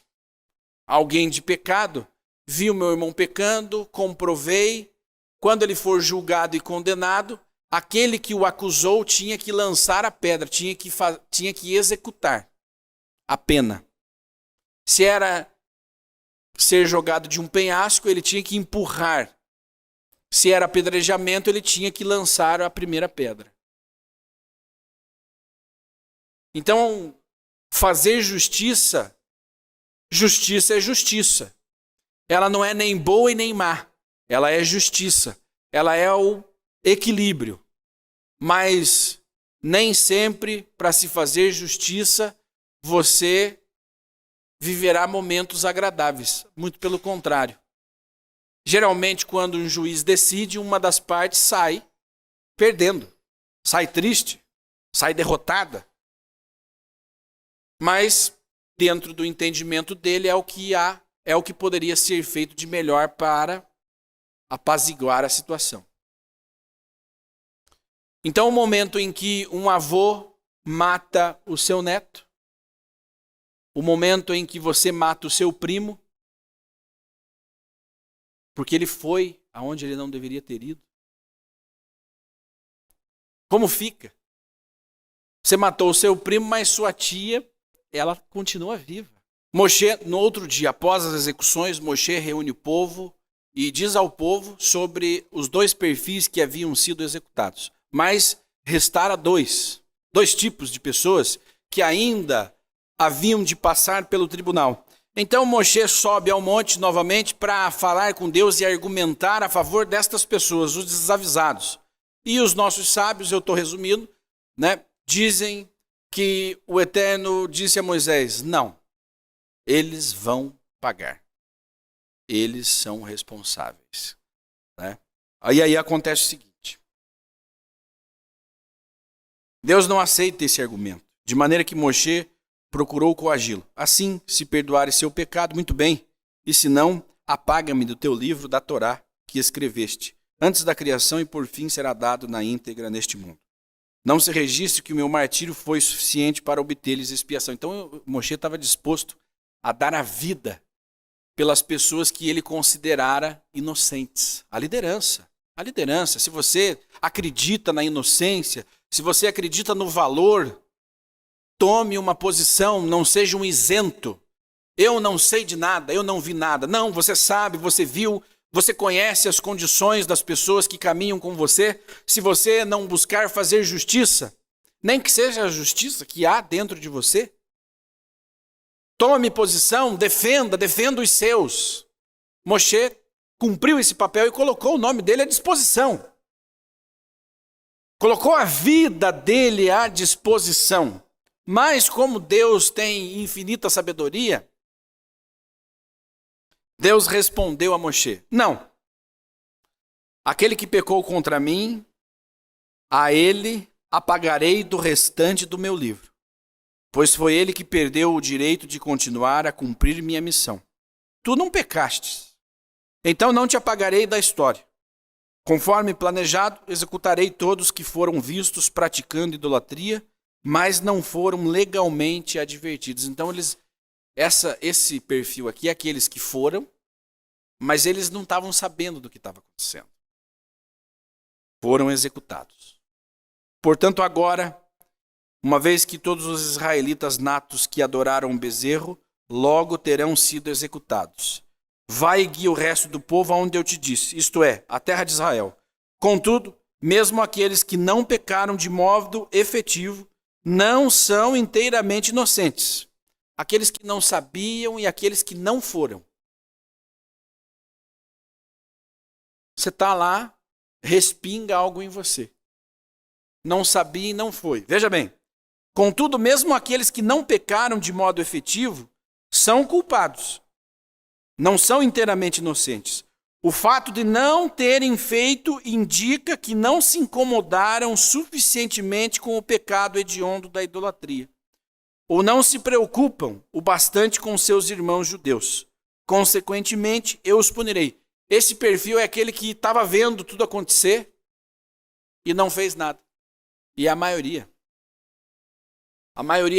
alguém de pecado, viu meu irmão pecando, comprovei, quando ele for julgado e condenado, aquele que o acusou tinha que lançar a pedra, tinha que executar a pena. Se era ser jogado de um penhasco, ele tinha que empurrar. Se era apedrejamento, ele tinha que lançar a primeira pedra. Então, fazer justiça é justiça. Ela não é nem boa e nem má. Ela é justiça. Ela é o equilíbrio. Mas nem sempre, para se fazer justiça, você viverá momentos agradáveis. Muito pelo contrário. Geralmente, quando um juiz decide, uma das partes sai perdendo. Sai triste. Sai derrotada. Mas, dentro do entendimento dele, é o que poderia ser feito de melhor para apaziguar a situação. Então, o momento em que um avô mata o seu neto, o momento em que você mata o seu primo, porque ele foi aonde ele não deveria ter ido. Como fica? Você matou o seu primo, mas sua tia, ela continua viva. Moshe, no outro dia, após as execuções, Moshe reúne o povo e diz ao povo sobre os dois perfis que haviam sido executados. Mas restara dois tipos de pessoas que ainda haviam de passar pelo tribunal. Então Moshe sobe ao monte novamente para falar com Deus e argumentar a favor destas pessoas, os desavisados. E os nossos sábios, eu estou resumindo, dizem que o Eterno disse a Moisés, não, eles vão pagar. Eles são responsáveis. Aí acontece o seguinte. Deus não aceita esse argumento, de maneira que Moshe procurou coagi-lo. Assim, se perdoares seu pecado, muito bem, e se não, apaga-me do teu livro da Torá que escreveste, antes da criação e por fim será dado na íntegra neste mundo. Não se registre que o meu martírio foi suficiente para obter-lhes expiação. Então, Moshe estava disposto a dar a vida pelas pessoas que ele considerara inocentes. A liderança. Se você acredita na inocência, se você acredita no valor, tome uma posição, não seja um isento. Eu não sei de nada, eu não vi nada. Não, você sabe, você viu, você conhece as condições das pessoas que caminham com você. Se você não buscar fazer justiça, nem que seja a justiça que há dentro de você, tome posição, defenda os seus. Moshe cumpriu esse papel e colocou o nome dele à disposição. Colocou a vida dele à disposição. Mas como Deus tem infinita sabedoria, Deus respondeu a Moshe, não. Aquele que pecou contra mim, a ele apagarei do restante do meu livro. pois foi ele que perdeu o direito de continuar a cumprir minha missão. Tu não pecastes, então não te apagarei da história. Conforme planejado, executarei todos que foram vistos praticando idolatria, mas não foram legalmente advertidos. Então, esse perfil aqui é aqueles que foram, mas eles não estavam sabendo do que estava acontecendo. Foram executados. Portanto, agora, uma vez que todos os israelitas natos que adoraram o bezerro, logo terão sido executados. Vai e guia o resto do povo aonde eu te disse, isto é, a terra de Israel. Contudo, mesmo aqueles que não pecaram de modo efetivo, não são inteiramente inocentes. Aqueles que não sabiam e aqueles que não foram. Você está lá, respinga algo em você. Não sabia e não foi. Veja bem. Contudo, mesmo aqueles que não pecaram de modo efetivo, são culpados. Não são inteiramente inocentes. O fato de não terem feito indica que não se incomodaram suficientemente com o pecado hediondo da idolatria. Ou não se preocupam o bastante com seus irmãos judeus. Consequentemente, eu os punirei. Esse perfil é aquele que estava vendo tudo acontecer e não fez nada. E a maioria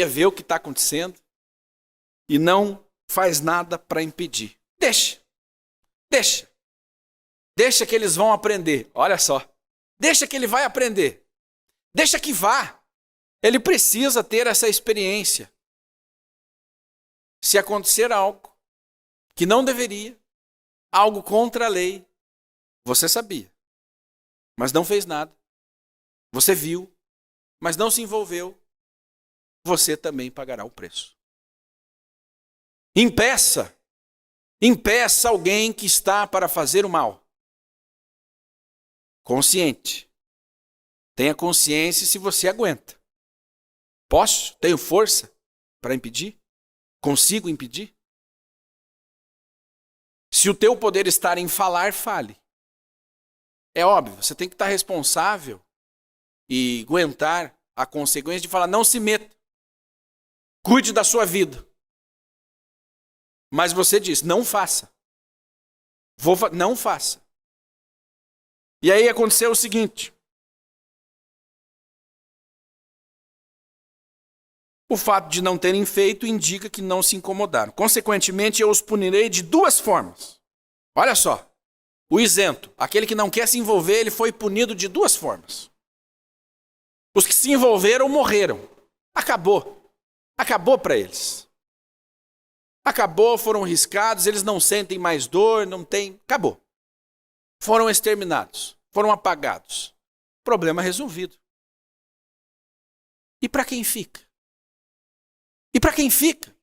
vê o que está acontecendo e não faz nada para impedir. Deixa que eles vão aprender. Olha só. Deixa que ele vai aprender. Deixa que vá. Ele precisa ter essa experiência. Se acontecer algo que não deveria, algo contra a lei, você sabia, mas não fez nada. Você viu, mas não se envolveu. Você também pagará o preço. Impeça alguém que está para fazer o mal. Consciente. Tenha consciência se você aguenta. Posso? Tenho força para impedir? Consigo impedir? Se o teu poder estar em falar, fale. É óbvio, você tem que estar responsável e aguentar a consequência de falar, não se meta. Cuide da sua vida. Mas você diz, não faça. Não faça. E aí aconteceu o seguinte. O fato de não terem feito indica que não se incomodaram. Consequentemente, eu os punirei de duas formas. Olha só. O isento, aquele que não quer se envolver, ele foi punido de duas formas. Os que se envolveram morreram. Acabou. Acabou para eles. Acabou, foram riscados, eles não sentem mais dor, não tem... Acabou. Foram exterminados, foram apagados. Problema resolvido. E para quem fica? E para quem fica?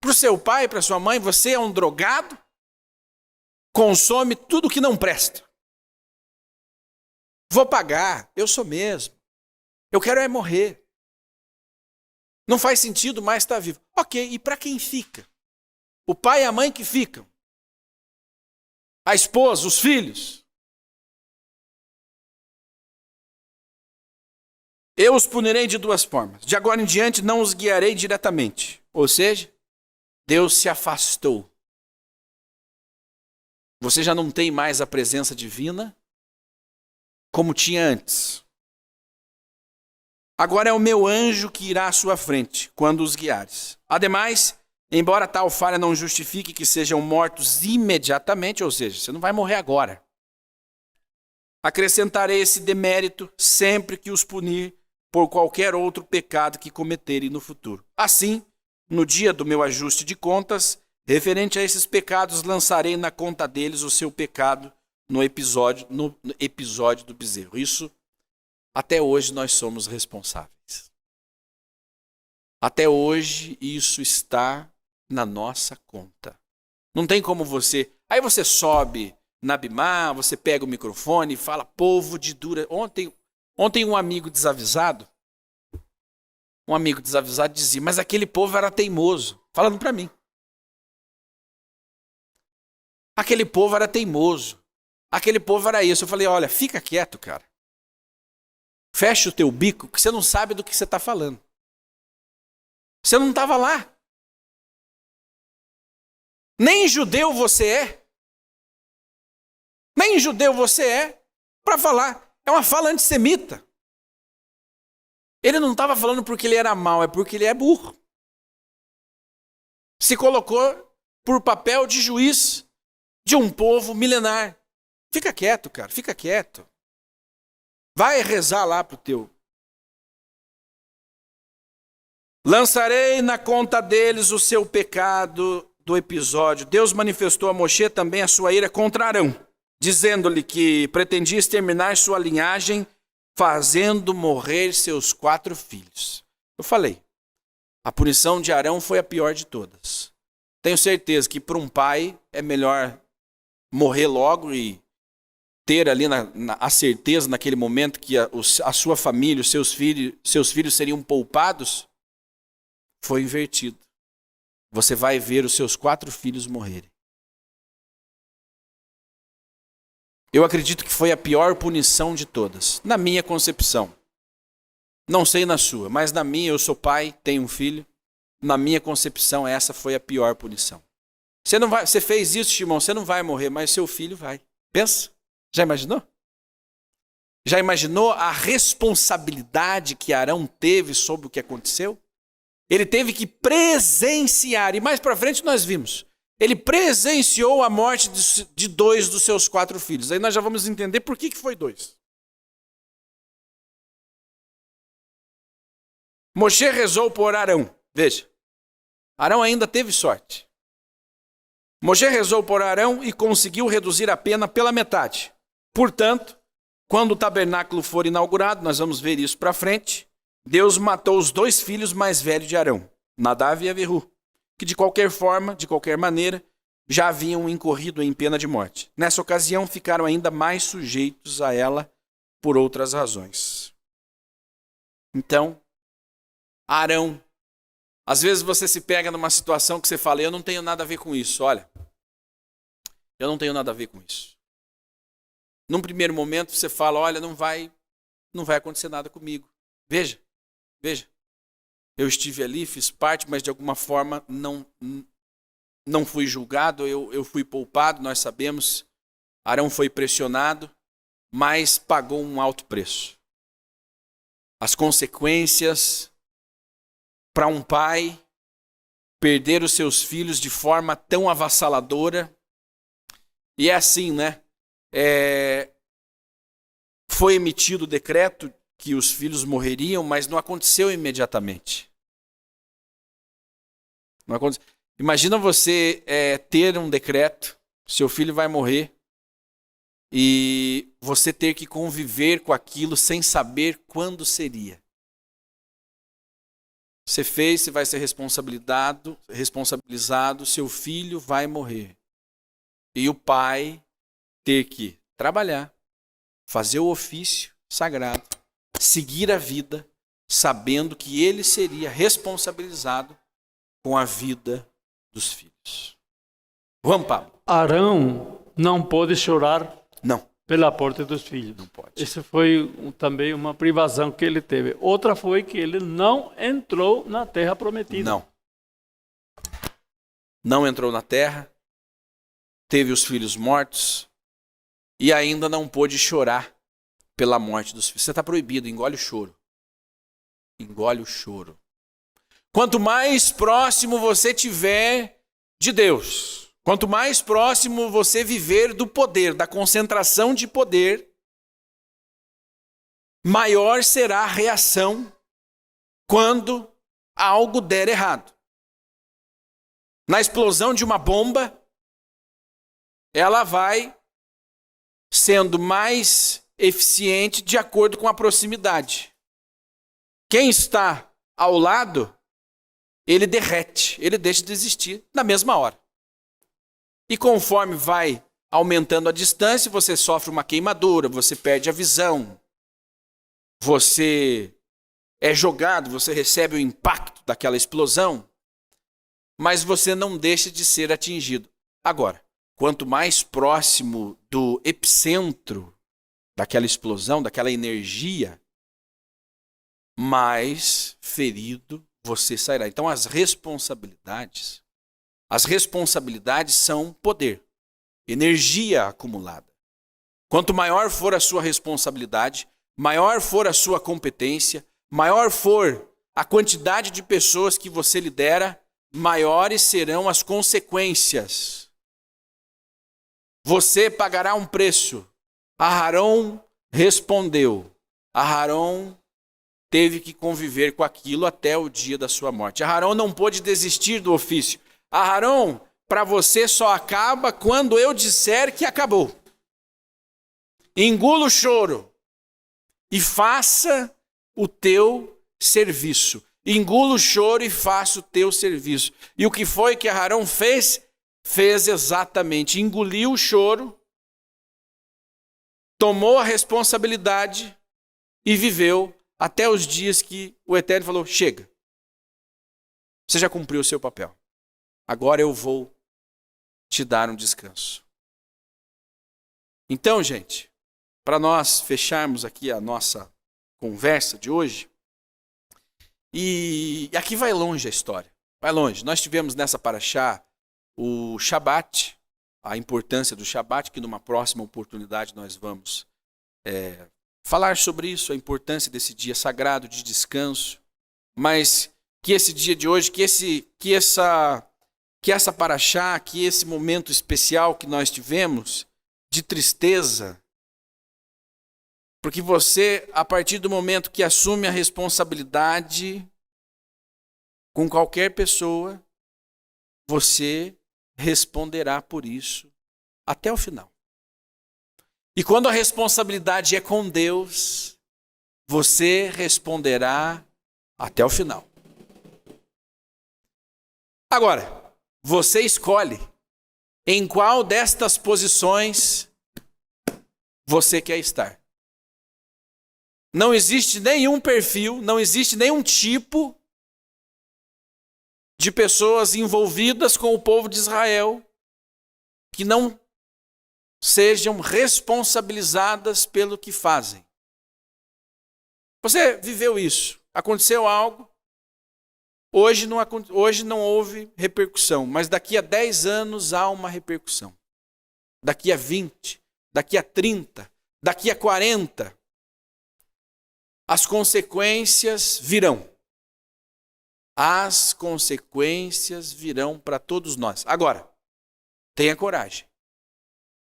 Para o seu pai, para sua mãe, você é um drogado, consome tudo que não presta. Vou pagar, eu sou mesmo. Eu quero é morrer. Não faz sentido mais estar vivo. Ok, e para quem fica? O pai e a mãe que ficam. A esposa, os filhos. Eu os punirei de duas formas. De agora em diante não os guiarei diretamente. Ou seja, Deus se afastou. Você já não tem mais a presença divina como tinha antes. Agora é o meu anjo que irá à sua frente, quando os guiares. Ademais, embora tal falha não justifique que sejam mortos imediatamente, ou seja, você não vai morrer agora. Acrescentarei esse demérito sempre que os punir por qualquer outro pecado que cometerem no futuro. Assim, no dia do meu ajuste de contas, referente a esses pecados, lançarei na conta deles o seu pecado no episódio do bezerro. Isso, até hoje, nós somos responsáveis. Até hoje, isso está na nossa conta. Não tem como você... Aí você sobe na Bimar, você pega o microfone e fala, povo de dura... Ontem um amigo desavisado dizia, mas aquele povo era teimoso. Falando para mim. Aquele povo era teimoso. Aquele povo era isso. Eu falei, olha, fica quieto, cara. Fecha o teu bico, que você não sabe do que você está falando. Você não estava lá. Nem judeu você é. Nem judeu você é para falar. É uma fala antissemita. Ele não estava falando porque ele era mau, é porque ele é burro. Se colocou por papel de juiz de um povo milenar. Fica quieto, cara, fica quieto. Vai rezar lá pro teu. Lançarei na conta deles o seu pecado do episódio. Deus manifestou a Moshe também a sua ira contra Arão, dizendo-lhe que pretendia exterminar sua linhagem, fazendo morrer seus 4 filhos. Eu falei, a punição de Arão foi a pior de todas. Tenho certeza que para um pai é melhor morrer logo e ter ali a certeza naquele momento que a sua família, os seus filhos seriam poupados. Foi invertido. Você vai ver os seus 4 filhos morrerem. Eu acredito que foi a pior punição de todas, na minha concepção. Não sei na sua, mas na minha, eu sou pai, tenho um filho. Na minha concepção, essa foi a pior punição. Você fez isso, irmão, você não vai morrer, mas seu filho vai. Pensa, já imaginou? Já imaginou a responsabilidade que Arão teve sobre o que aconteceu? Ele teve que presenciar, e mais para frente nós vimos, ele presenciou a morte de 2 dos seus 4 filhos. Aí nós já vamos entender por que foi 2. Moshe rezou por Arão. Veja, Arão ainda teve sorte. Moshe rezou por Arão e conseguiu reduzir a pena pela metade. Portanto, quando o tabernáculo for inaugurado, nós vamos ver isso para frente, Deus matou os 2 filhos mais velhos de Arão, Nadav e Avihu, que de qualquer forma, de qualquer maneira, já haviam incorrido em pena de morte. Nessa ocasião, ficaram ainda mais sujeitos a ela por outras razões. Então, Arão, às vezes você se pega numa situação que você fala, eu não tenho nada a ver com isso, olha. Eu não tenho nada a ver com isso. Num primeiro momento você fala, olha, não vai acontecer nada comigo. Veja. Eu estive ali, fiz parte, mas de alguma forma não fui julgado, eu fui poupado, nós sabemos. Arão foi pressionado, mas pagou um alto preço. As consequências para um pai perder os seus filhos de forma tão avassaladora. E é assim, né? Foi emitido o decreto que os filhos morreriam, mas não aconteceu imediatamente. Não aconteceu. Imagina você ter um decreto, seu filho vai morrer, e você ter que conviver com aquilo sem saber quando seria. Você fez, você vai ser responsabilizado, seu filho vai morrer. E o pai ter que trabalhar, fazer o ofício sagrado, seguir a vida, sabendo que ele seria responsabilizado com a vida dos filhos. Juan Pablo. Arão não pôde chorar Não. pela morte dos filhos. Não pode. Essa foi também uma privação que ele teve. Outra foi que ele não entrou na terra prometida. Não. Não entrou na terra, teve os filhos mortos e ainda não pôde chorar pela morte dos filhos. Você está proibido, engole o choro. Engole o choro. Quanto mais próximo você tiver de Deus, quanto mais próximo você viver do poder, da concentração de poder, maior será a reação quando algo der errado. Na explosão de uma bomba, ela vai sendo mais eficiente de acordo com a proximidade. Quem está ao lado, ele derrete, ele deixa de existir na mesma hora. E conforme vai aumentando a distância, você sofre uma queimadura, você perde a visão, você é jogado, você recebe o impacto daquela explosão, mas você não deixa de ser atingido. Agora, quanto mais próximo do epicentro daquela explosão, daquela energia, mais ferido você sairá. Então as responsabilidades são poder, energia acumulada. Quanto maior for a sua responsabilidade, maior for a sua competência, maior for a quantidade de pessoas que você lidera, maiores serão as consequências. Você pagará um preço. Aharon respondeu. Aharon teve que conviver com aquilo até o dia da sua morte. Aharon não pôde desistir do ofício. Aharon, para você só acaba quando eu disser que acabou. Engula o choro e faça o teu serviço. Engula o choro e faça o teu serviço. E o que foi que Aharon fez? Fez exatamente, engoliu o choro, tomou a responsabilidade e viveu até os dias que o Eterno falou, chega, você já cumpriu o seu papel. Agora eu vou te dar um descanso. Então, gente, para nós fecharmos aqui a nossa conversa de hoje, e aqui vai longe a história, vai longe. Nós tivemos nessa paraxá o Shabat, a importância do Shabat, que numa próxima oportunidade nós vamos falar sobre isso, a importância desse dia sagrado de descanso, mas que esse dia de hoje, que essa paraxá, que esse momento especial que nós tivemos de tristeza, porque você, a partir do momento que assume a responsabilidade com qualquer pessoa, você responderá por isso até o final. E quando a responsabilidade é com Deus, você responderá até o final. Agora, você escolhe em qual destas posições você quer estar. Não existe nenhum perfil, não existe nenhum tipo de pessoas envolvidas com o povo de Israel que não sejam responsabilizadas pelo que fazem. Você viveu isso, aconteceu algo, hoje não houve repercussão, mas daqui a 10 anos há uma repercussão. Daqui a 20, daqui a 30, daqui a 40, as consequências virão. As consequências virão para todos nós. Agora, tenha coragem.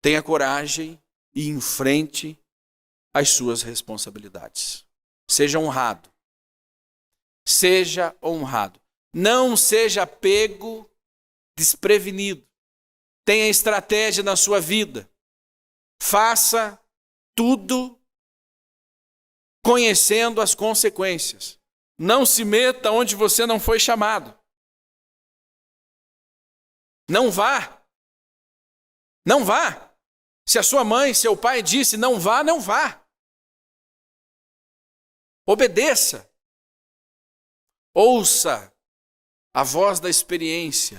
Tenha coragem e enfrente as suas responsabilidades. Seja honrado. Seja honrado. Não seja pego desprevenido. Tenha estratégia na sua vida. Faça tudo conhecendo as consequências. Não se meta onde você não foi chamado. Não vá. Não vá. Se a sua mãe, seu pai disse não vá, não vá. Obedeça. Ouça a voz da experiência.